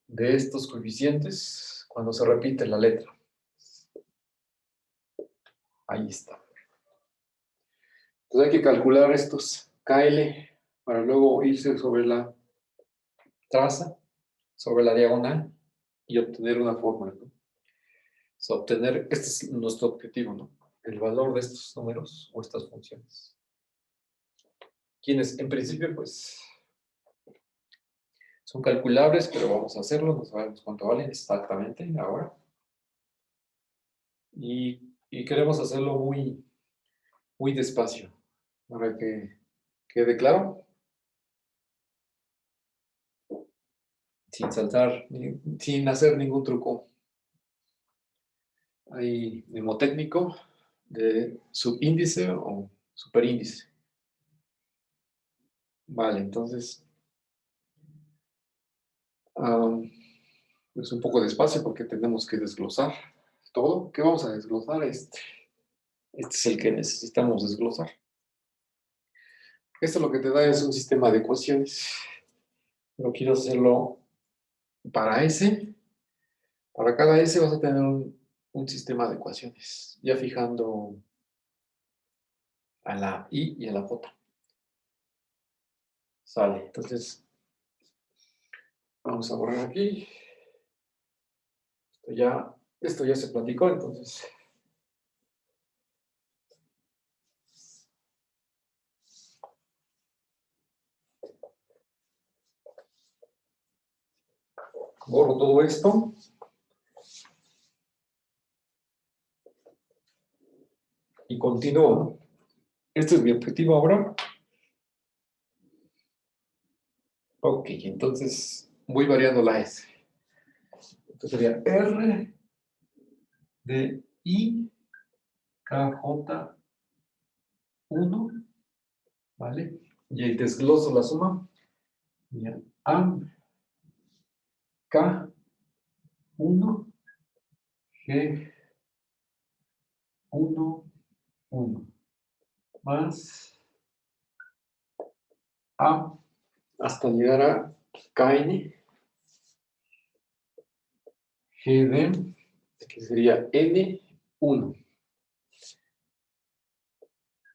de estos coeficientes cuando se repite la letra. Ahí está. Entonces hay que calcular estos KL para luego irse sobre la traza, sobre la diagonal y obtener una fórmula, ¿no? Este es nuestro objetivo, ¿no? El valor de estos números o estas funciones. Quienes en principio pues son calculables, pero vamos a hacerlo, no sabemos cuánto valen exactamente ahora. Y queremos hacerlo muy, muy despacio, para que quede claro, sin saltar, sin hacer ningún truco ahí mnemotécnico de subíndice o superíndice. Vale, entonces, es un poco despacio porque tenemos que desglosar todo. ¿Qué vamos a desglosar? Este es el que necesitamos desglosar. Esto lo que te da es un sistema de ecuaciones. Pero quiero hacerlo para S. Para cada S vas a tener un sistema de ecuaciones, ya fijando a la I y a la J. Sale, entonces vamos a borrar aquí. Esto ya se platicó, entonces borro todo esto. Y continúo. Este es mi objetivo ahora. Ok, entonces voy variando la S. Entonces sería R de I KJ 1, ¿vale? Y ahí desgloso la suma. Ya, A K 1 G 1 1 más A hasta llegar a KN GD, que sería N1.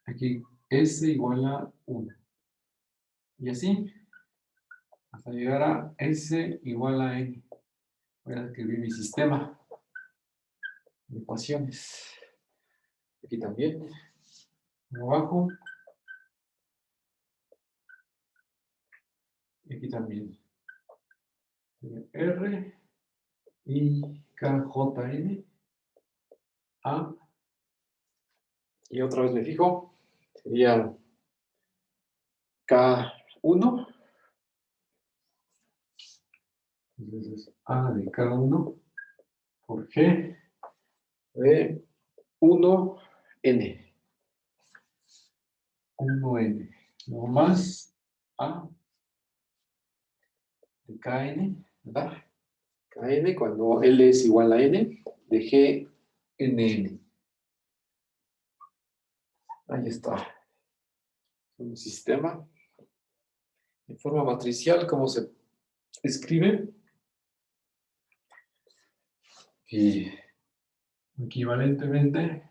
Aquí S igual a 1. Y así, hasta llegar a S igual a N. Voy a escribir mi sistema de ecuaciones. Aquí también. Abajo. Y aquí también. R I K J N A. Y otra vez me fijo. Sería K1. Entonces, A de K1 por G de 1N. 1N. Luego más A de KN, ¿verdad? KN cuando L es igual a N de GNN. Ahí está. Un sistema en forma matricial, ¿cómo se escribe? Ok, Y equivalentemente,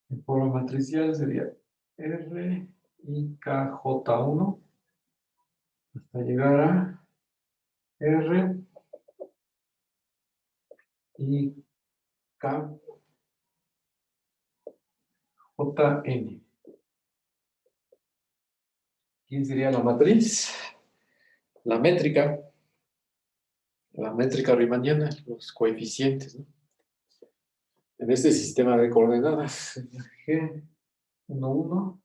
el polo matricial sería R y KJ1 hasta llegar a R y KJN. ¿Quién sería la matriz? La métrica riemanniana, los coeficientes, ¿no? En este sistema de coordenadas, G11,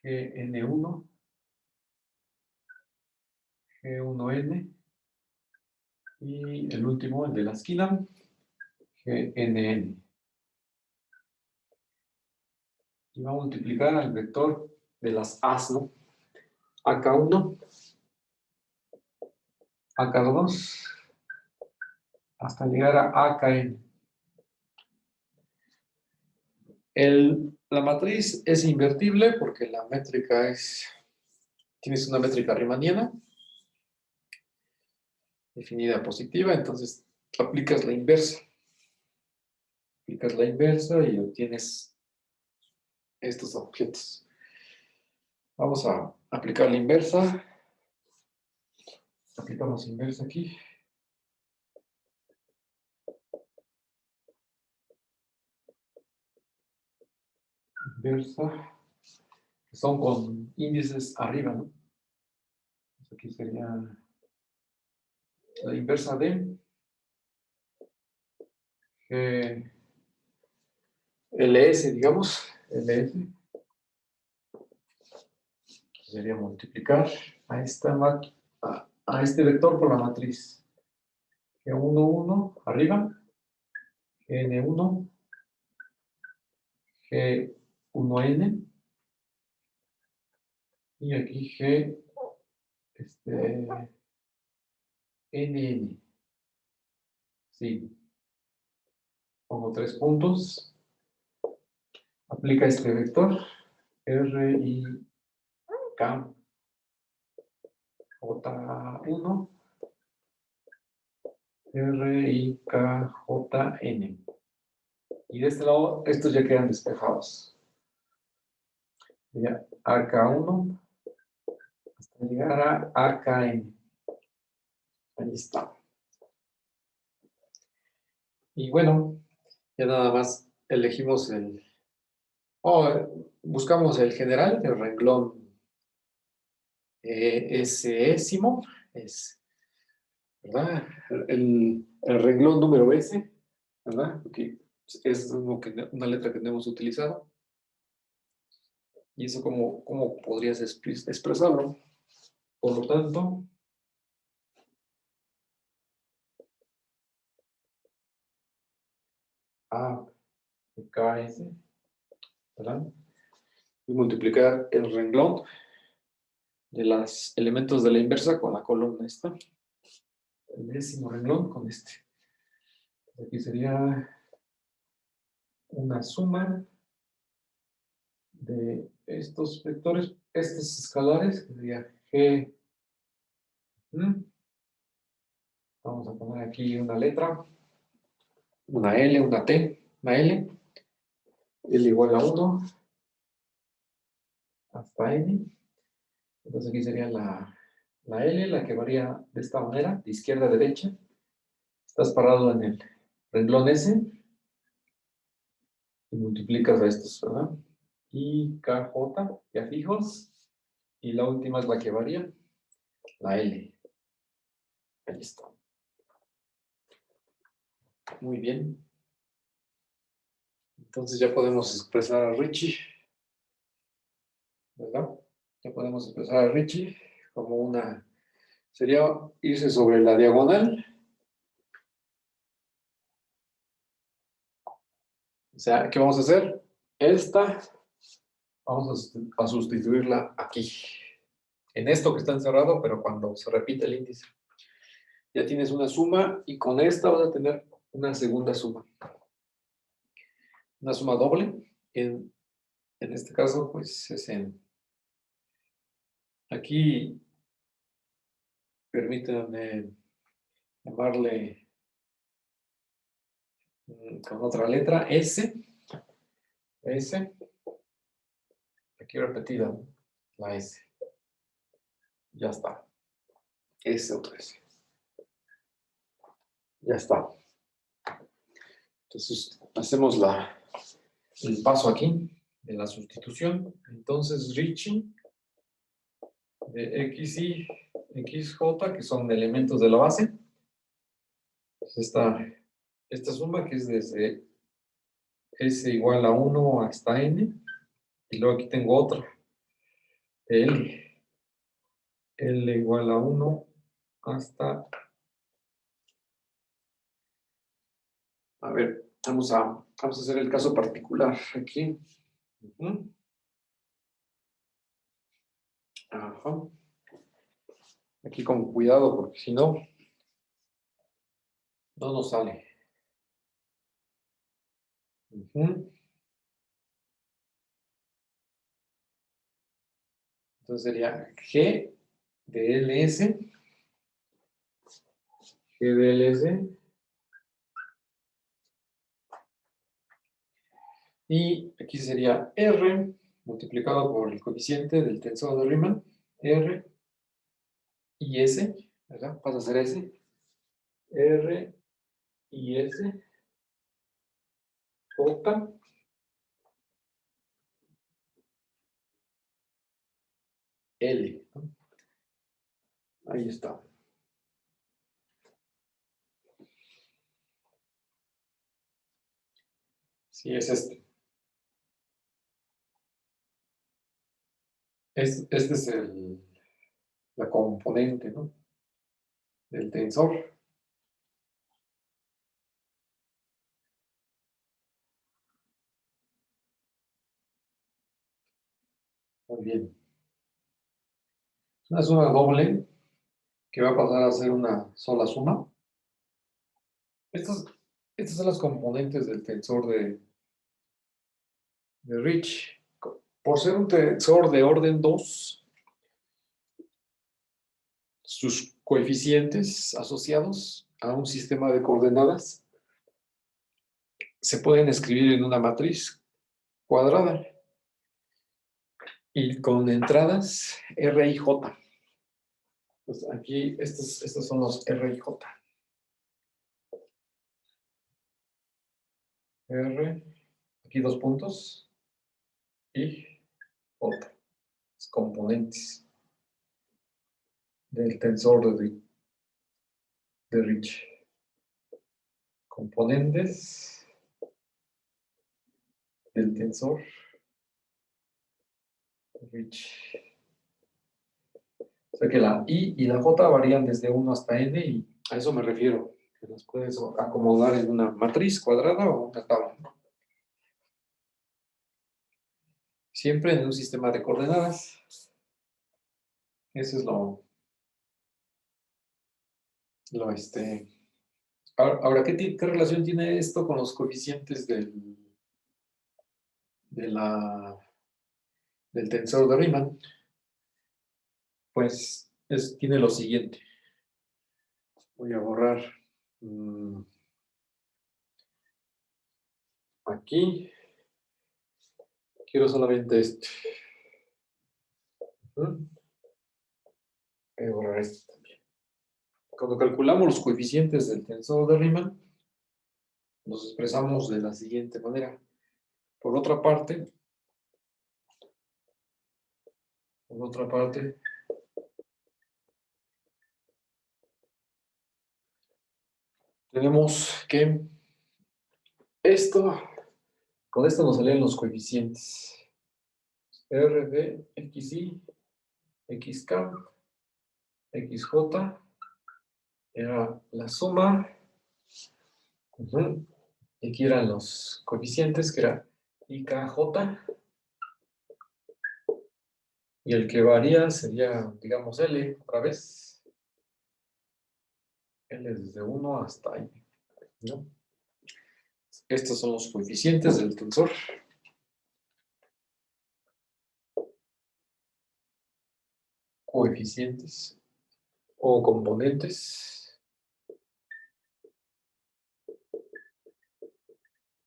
GN1, G1N y el último, el de la esquina, GNN. Y va a multiplicar al vector de las A's, ¿no? AK1, AK2, hasta llegar a AKN. La matriz es invertible porque la métrica tienes una métrica riemanniana definida positiva, entonces aplicas la inversa. Aplicas la inversa y obtienes estos objetos. Vamos a aplicar la inversa. Aplicamos inversa aquí. Inversa. Que son con índices arriba, ¿no? Aquí sería la inversa de LS, digamos. LS. Sería multiplicar a este vector por la matriz. G11 arriba, N1, G1N, y aquí NN. Sí. Pongo 3 puntos. Aplica este vector. R y K J1, R y K J N. Y de este lado, estos ya quedan despejados. Ya, AK1 hasta llegar a AKN. Ahí está. Y bueno, ya nada más elegimos buscamos el general, el renglón S-ésimo, ¿verdad? El renglón número S, ¿verdad? Porque es una letra que no hemos utilizado. ¿Y eso cómo podrías expresarlo? Por lo tanto, A de KS, ¿verdad? Y multiplicar el renglón de los elementos de la inversa con la columna esta. El décimo renglón con este. Aquí sería una suma de estos vectores, estos escalares, que sería G. Vamos a poner aquí una letra, una L, una T, una L igual a 1 hasta N. Entonces aquí sería la L, la que varía de esta manera, de izquierda a derecha. Estás parado en el renglón S y multiplicas a estos, ¿verdad? Y KJ, ya fijos. Y la última es la que varía, la L. Ahí está. Muy bien. Entonces ya podemos expresar a Richie, ¿verdad? Ya podemos expresar a Richie como sería irse sobre la diagonal. O sea, ¿qué vamos a hacer? Vamos a sustituirla aquí. En esto que está encerrado, pero cuando se repite el índice. Ya tienes una suma y con esta vas a tener una segunda suma. Una suma doble. En este caso, pues es aquí, permítanme llamarle con otra letra, S, aquí repetida, ¿no? La S, ya está, S otra vez, ya está. Entonces, hacemos el paso aquí de la sustitución. Entonces, reaching de XY, XJ, que son elementos de la base. Pues esta suma que es desde S igual a 1 hasta N. Y luego aquí tengo otra, L. L igual a 1 hasta... A ver, vamos a hacer el caso particular aquí. Ajá. Aquí con cuidado porque si no, no nos sale. Entonces sería G de LS, G de LS, y aquí sería R multiplicado por el coeficiente del tensor de Riemann, R y S, ¿verdad? Pasa a ser S, R y S, J, L, ¿no? Ahí está. Sí, es este. Este es la componente, ¿no? Del tensor. Muy bien. Es una suma doble que va a pasar a ser una sola suma. Estas son las componentes del tensor de Rich. Por ser un tensor de orden 2, sus coeficientes asociados a un sistema de coordenadas se pueden escribir en una matriz cuadrada y con entradas R y J. Pues aquí estos son los R y J. R, aquí dos puntos, y J, los componentes del tensor de Rich. Componentes del tensor de Rich. O sea que la I y la J varían desde 1 hasta N y a eso me refiero. Que las puedes acomodar en una matriz cuadrada o una tabla. Siempre en un sistema de coordenadas. Eso es Ahora, ¿qué relación tiene esto con los coeficientes del tensor de Riemann? Pues tiene lo siguiente. Voy a borrar aquí. Quiero solamente este. Voy a borrar este también. Cuando calculamos los coeficientes del tensor de Riemann, los expresamos de la siguiente manera. Por otra parte, tenemos que con esto nos salían los coeficientes. R de XY, XK, XJ, era la suma. Y aquí eran los coeficientes, que era IKJ. Y el que varía sería, digamos, L, otra vez. L desde 1 hasta N, ¿no? Estos son los coeficientes del tensor. Coeficientes o componentes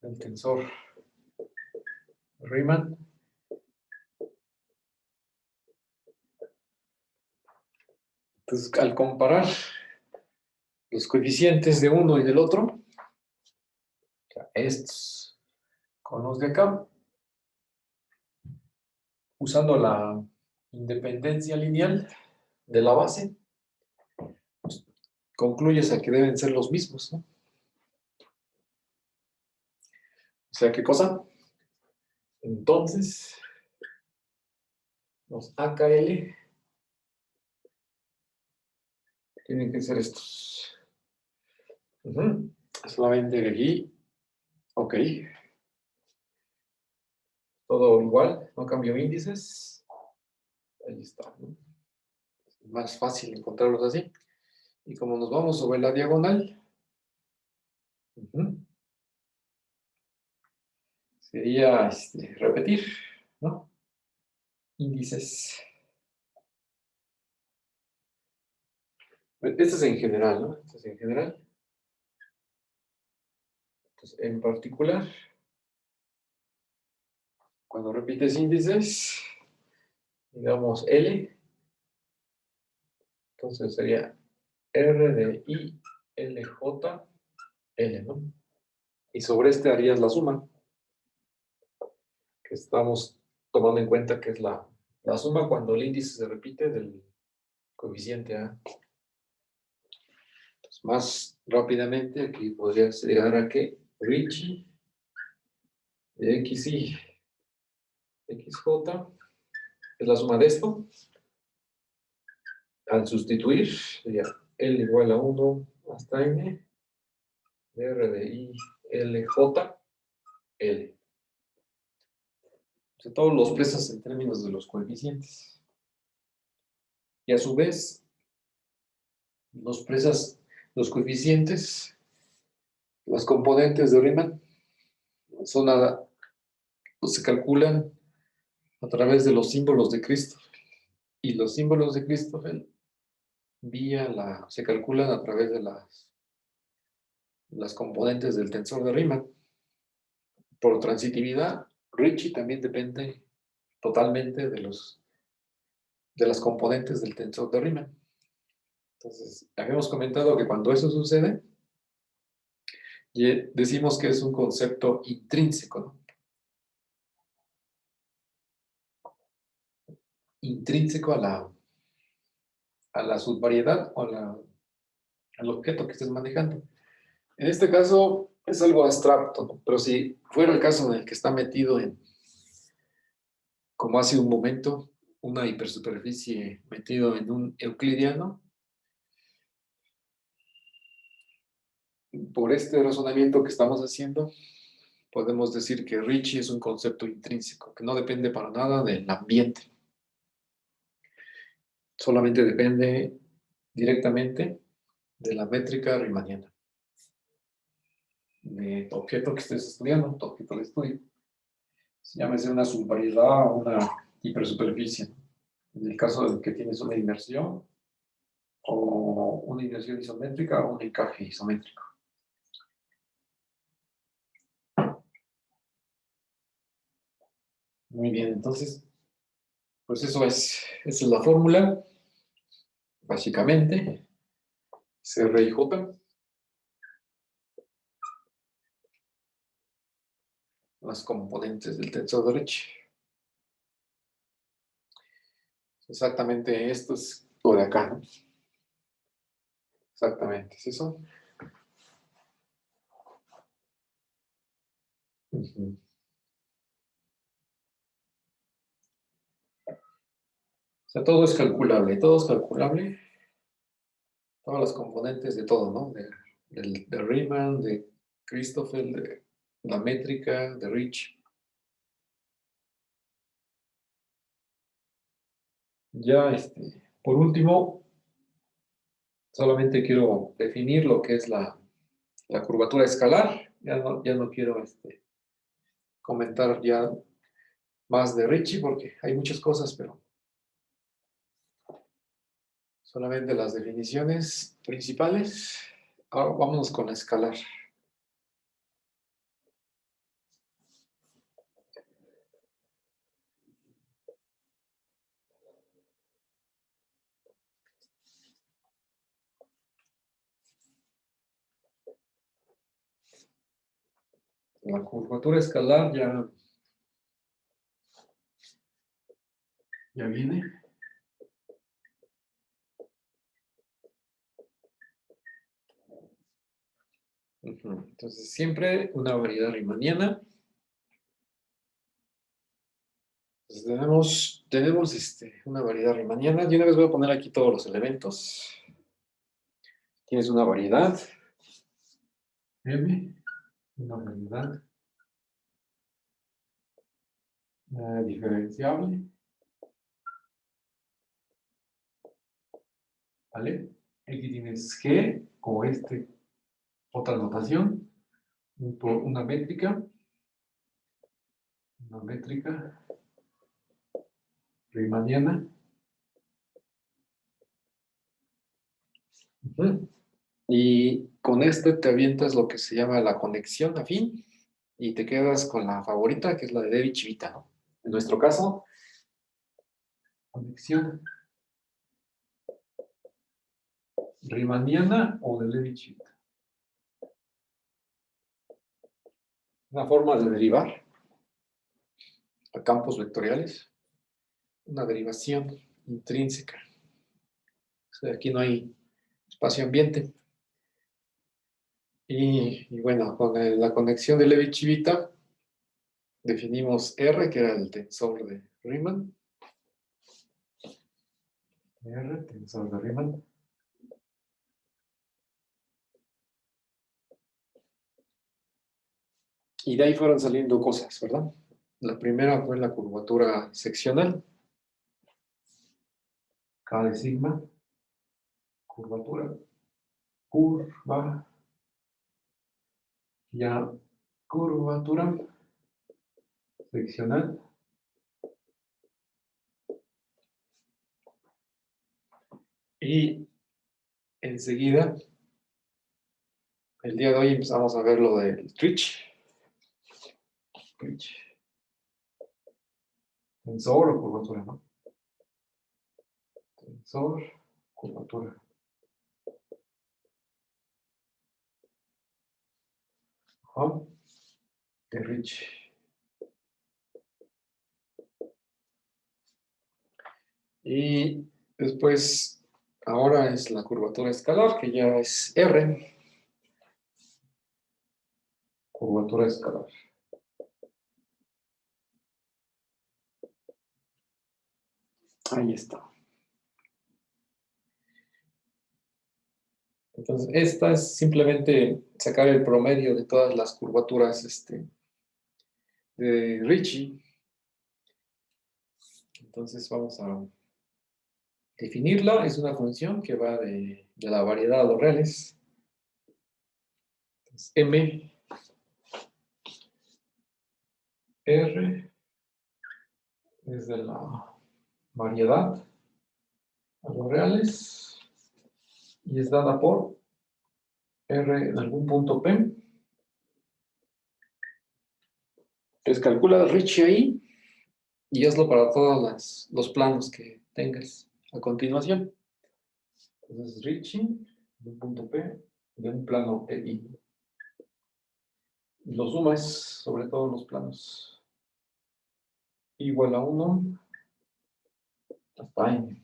del tensor Riemann. Entonces, al comparar los coeficientes de uno y del otro, o sea, estos con los de acá, usando la independencia lineal de la base, pues, concluyes a que deben ser los mismos, ¿no? O sea, ¿qué cosa? Entonces, los AKL tienen que ser estos. Solamente aquí, ok. Todo igual, no cambio índices. Ahí está, ¿no? Es más fácil encontrarlos así. Y como nos vamos sobre la diagonal, sería repetir, ¿no? Índices. Este es en general, ¿no? Este es en general. Entonces, en particular, cuando repites índices, digamos L, entonces sería R de I, L, J, L, ¿no? Y sobre este harías la suma, que estamos tomando en cuenta que es la suma cuando el índice se repite del coeficiente A. Entonces, más rápidamente, aquí podrías llegar a que Ricci de XY, XJ, es la suma de esto. Al sustituir, sería L igual a 1 hasta N, R de I, L, J, L. O sea, todos los expresas en términos de los coeficientes. Y a su vez, los expresas los coeficientes, las componentes de Riemann, son pues se calculan a través de los símbolos de Christoffel. Y los símbolos de Christoffel se calculan a través de las componentes del tensor de Riemann. Por transitividad, Ricci también depende totalmente de las componentes del tensor de Riemann. Entonces, habíamos comentado que cuando eso sucede, decimos que es un concepto intrínseco, ¿no? Intrínseco a la subvariedad o al objeto que estés manejando. En este caso es algo abstracto, ¿no? Pero si fuera el caso en el que está metido como hace un momento, una hipersuperficie metido en un euclidiano, por este razonamiento que estamos haciendo, podemos decir que Ricci es un concepto intrínseco, que no depende para nada del ambiente. Solamente depende directamente de la métrica riemanniana, de tu objeto que estés estudiando, tu objeto de estudio. Llámese una subvariedad o una hipersuperficie. En el caso de que tienes una inmersión o una inmersión isométrica o un encaje isométrico. Muy bien, entonces, pues esa es la fórmula, básicamente, CR y J, las componentes del tensor de Ricci. Exactamente esto es lo de acá, ¿no? Exactamente, ¿es eso? Uh-huh. O sea, todo es calculable, todas las componentes de todo, ¿no? De Riemann, de Christoffel, de la métrica, de Ricci. Ya, por último, solamente quiero definir lo que es la curvatura escalar. Ya no quiero comentar ya más de Ricci porque hay muchas cosas, pero solamente las definiciones principales. Ahora vámonos con la escalar. La curvatura escalar ya viene. Entonces, siempre una variedad riemanniana. Entonces, tenemos una variedad riemanniana. De una vez voy a poner aquí todos los elementos. Tienes una variedad M, una variedad diferenciable. ¿Vale? Aquí tienes G o otra notación, una métrica riemanniana. Y con te avientas lo que se llama la conexión afín y te quedas con la favorita, que es la de Levi-Civita, ¿no? En nuestro caso, conexión riemanniana o de Levi-Civita. Una forma de derivar a campos vectoriales, una derivación intrínseca. O sea, aquí no hay espacio ambiente. Y bueno, con la conexión de Levi-Civita definimos R, que era el tensor de Riemann. R, tensor de Riemann. Y de ahí fueron saliendo cosas, ¿verdad? La primera fue la curvatura seccional. K de sigma. Curvatura. Ya, curvatura seccional. Y enseguida, el día de hoy empezamos a ver lo del Twitch. Tensor o curvatura, ¿no? Tensor, curvatura. De Ricci. Y después, ahora es la curvatura escalar, que ya es R. Curvatura escalar. Ahí está. Entonces, esta es simplemente sacar el promedio de todas las curvaturas de Ricci. Entonces, vamos a definirla. Es una función que va de la variedad a los reales. Entonces, M, R, es de la variedad a los reales y es dada por R en algún punto P. Entonces calcula Ricci ahí y hazlo para todos los planos que tengas a continuación. Entonces Ricci de un punto P de un plano EI. Y lo sumas sobre todos los planos. Igual a 1 hasta N.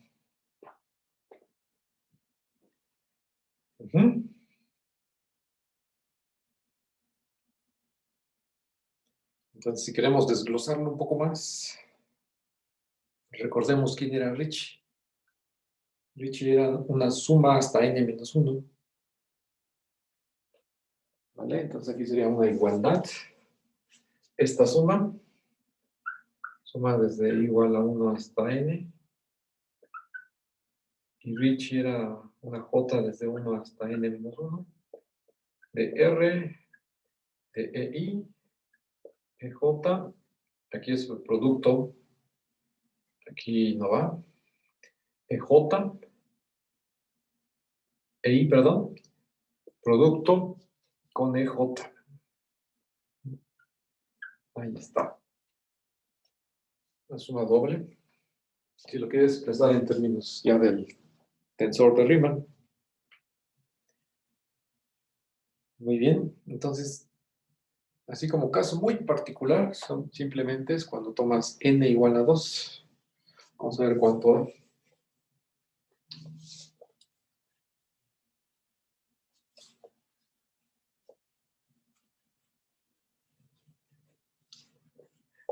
Entonces, si queremos desglosarlo un poco más, recordemos quién era Ricci. Ricci era una suma hasta n-1. ¿Vale? Entonces aquí sería una igualdad. Esta suma desde igual a 1 hasta n. Y Ricci era una j desde 1 hasta n-1. De R, de EI, EJ. Aquí es el producto. Aquí no va. EJ. EI, perdón. Producto con EJ. Ahí está. La suma doble. Si lo quieres expresar en términos ya del tensor de Riemann. Muy bien. Entonces, Así como caso muy particular, simplemente es cuando tomas n igual a 2. Vamos a ver cuánto da.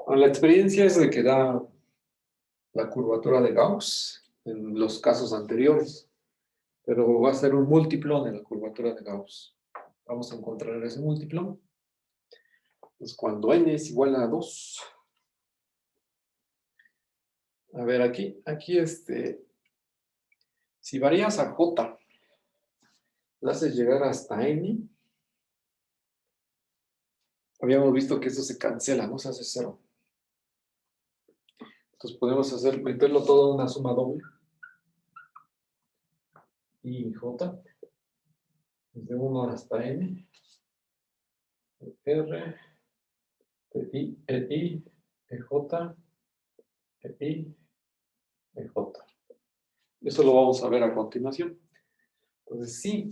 Bueno, la experiencia es de que da la curvatura de Gauss en los casos anteriores, pero va a ser un múltiplo de la curvatura de Gauss. Vamos a encontrar ese múltiplo. Pues cuando n es igual a 2. A ver, aquí si varías a j, la haces llegar hasta n, habíamos visto que eso se cancela, no se hace 0. Entonces podemos meterlo todo en una suma doble. Y j, desde 1 hasta n, r, i, ej, ej. Eso lo vamos a ver a continuación. Entonces, si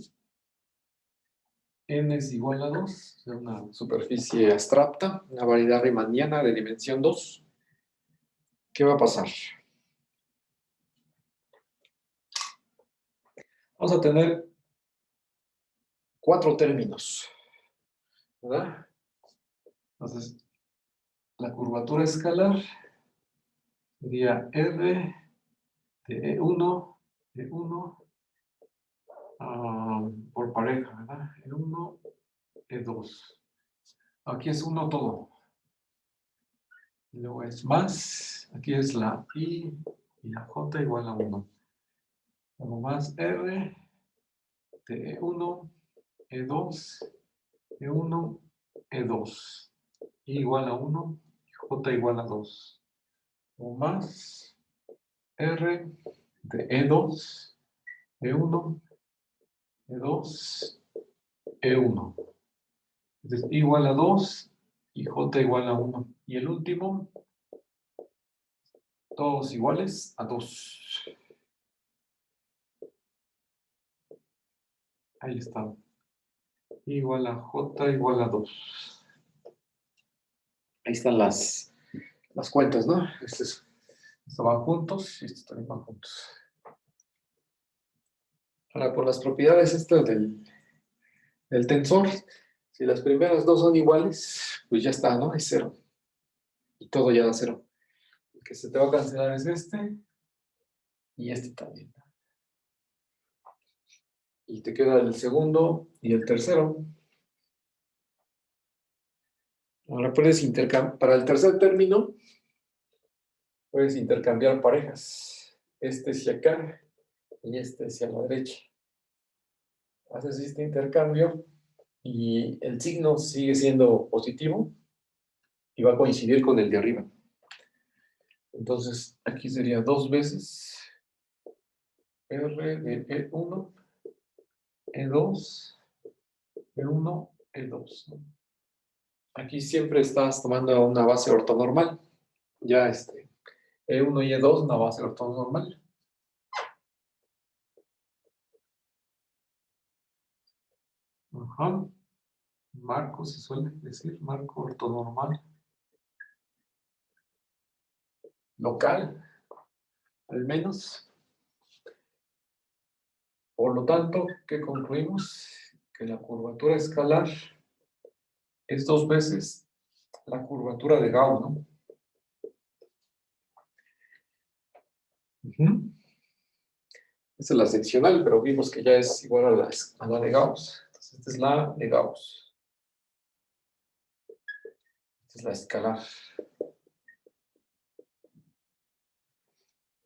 n es igual a 2, es una superficie abstracta, una variedad riemanniana de dimensión 2, ¿qué va a pasar? Vamos a tener 4 términos, ¿verdad? Entonces, la curvatura escalar sería R de E1, por pareja, ¿verdad? E1, E2. Aquí es 1 todo. Y luego es más, aquí es la I y la J igual a 1. Luego más R de E1, E2, E1, E2. I igual a 1, J igual a 2. O más R de E2, E1, E2, E1. Entonces, I igual a 2 y J igual a 1. Y el último, todos iguales a 2. Ahí está. I igual a J igual a 2. Ahí están las cuentas, ¿no? Estos van juntos y estos también van juntos. Ahora, por las propiedades estas del tensor, si las primeras dos son iguales, pues ya está, ¿no? Es 0. Y todo ya da 0. El que se te va a cancelar es este y este también. Y te queda el segundo y el tercero. Ahora puedes intercambiar, para el tercer término, puedes intercambiar parejas. Este hacia acá y este hacia la derecha. Haces este intercambio y el signo sigue siendo positivo y va a coincidir con el de arriba. Entonces, aquí sería 2 veces R de E1, E2, E1, E2. Aquí siempre estás tomando una base ortonormal. Ya E1 y E2, una base ortonormal. Ajá. Marco, se suele decir, marco ortonormal. Local, al menos. Por lo tanto, ¿qué concluimos? Que la curvatura escalar es 2 veces la curvatura de Gauss, ¿no? Esta es la seccional, pero vimos que ya es igual a la de Gauss. Entonces, esta es la de Gauss. Esta es la escalar.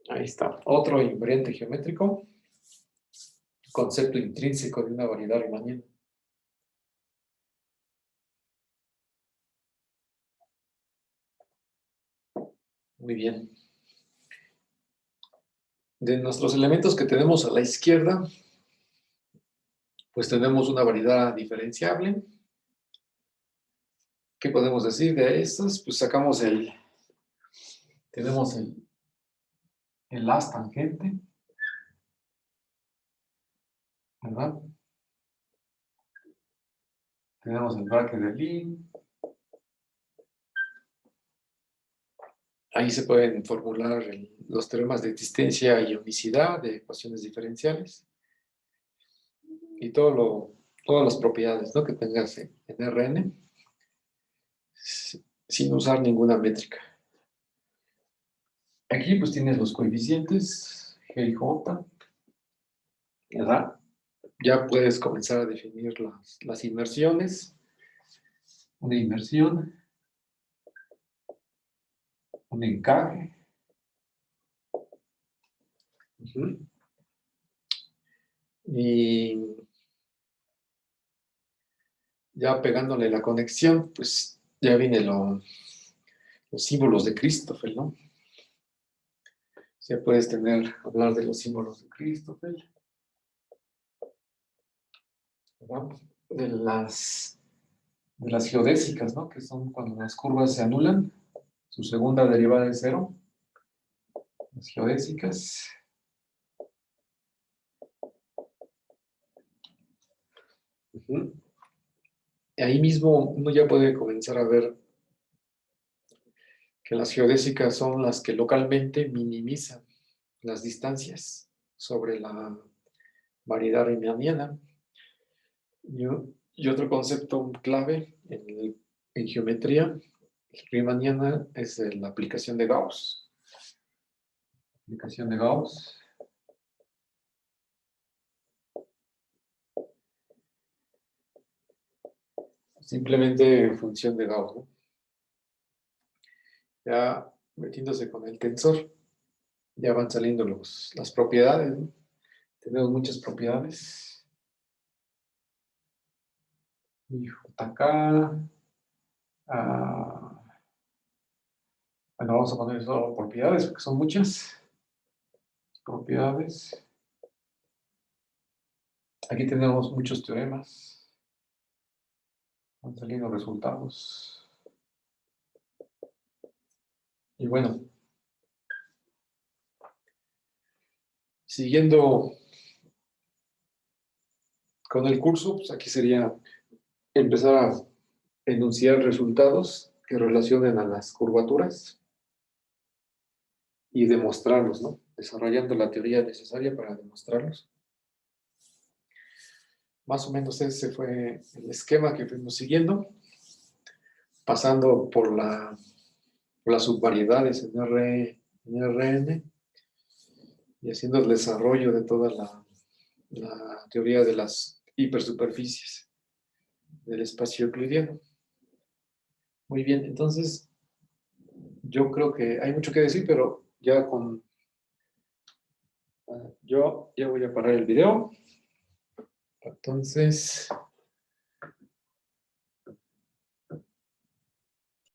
Ahí está. Otro invariante geométrico. Concepto intrínseco de una variedad riemanniana. Muy bien. De nuestros elementos que tenemos a la izquierda, pues tenemos una variedad diferenciable. ¿Qué podemos decir de estas? Pues tenemos el as tangente, ¿verdad? Tenemos el braque de Lie, Ahí se pueden formular los teoremas de existencia y unicidad de ecuaciones diferenciales y todas las propiedades, ¿no?, que tengas en Rn sin usar ninguna métrica. Aquí pues tienes los coeficientes G y J, ¿verdad? Ya puedes comenzar a definir las inmersiones. Una inmersión, un encaje. Y ya pegándole la conexión, pues ya vienen los símbolos de Christoffel, ¿no? Ya puedes hablar de los símbolos de Christoffel, ¿verdad? De las geodésicas, ¿no?, que son cuando las curvas se anulan, su segunda derivada es cero. Las geodésicas. Ahí mismo uno ya puede comenzar a ver que las geodésicas son las que localmente minimizan las distancias sobre la variedad riemanniana. Y otro concepto clave en geometría riemanniana es la aplicación de Gauss. Aplicación de Gauss. Simplemente función de Gauss, ¿no? Ya metiéndose con el tensor, ya van saliendo las propiedades, ¿no? Tenemos muchas propiedades. Y JK. Bueno, vamos a poner solo propiedades, porque son muchas propiedades. Aquí tenemos muchos teoremas. Han salido resultados. Y bueno, siguiendo con el curso, pues aquí sería empezar a enunciar resultados que relacionen a las curvaturas y demostrarlos, ¿no? Desarrollando la teoría necesaria para demostrarlos. Más o menos ese fue el esquema que fuimos siguiendo, pasando por las subvariedades en Rn y haciendo el desarrollo de toda la teoría de las hipersuperficies del espacio euclidiano. Muy bien, entonces yo creo que hay mucho que decir, pero ya yo ya voy a parar el video. Entonces,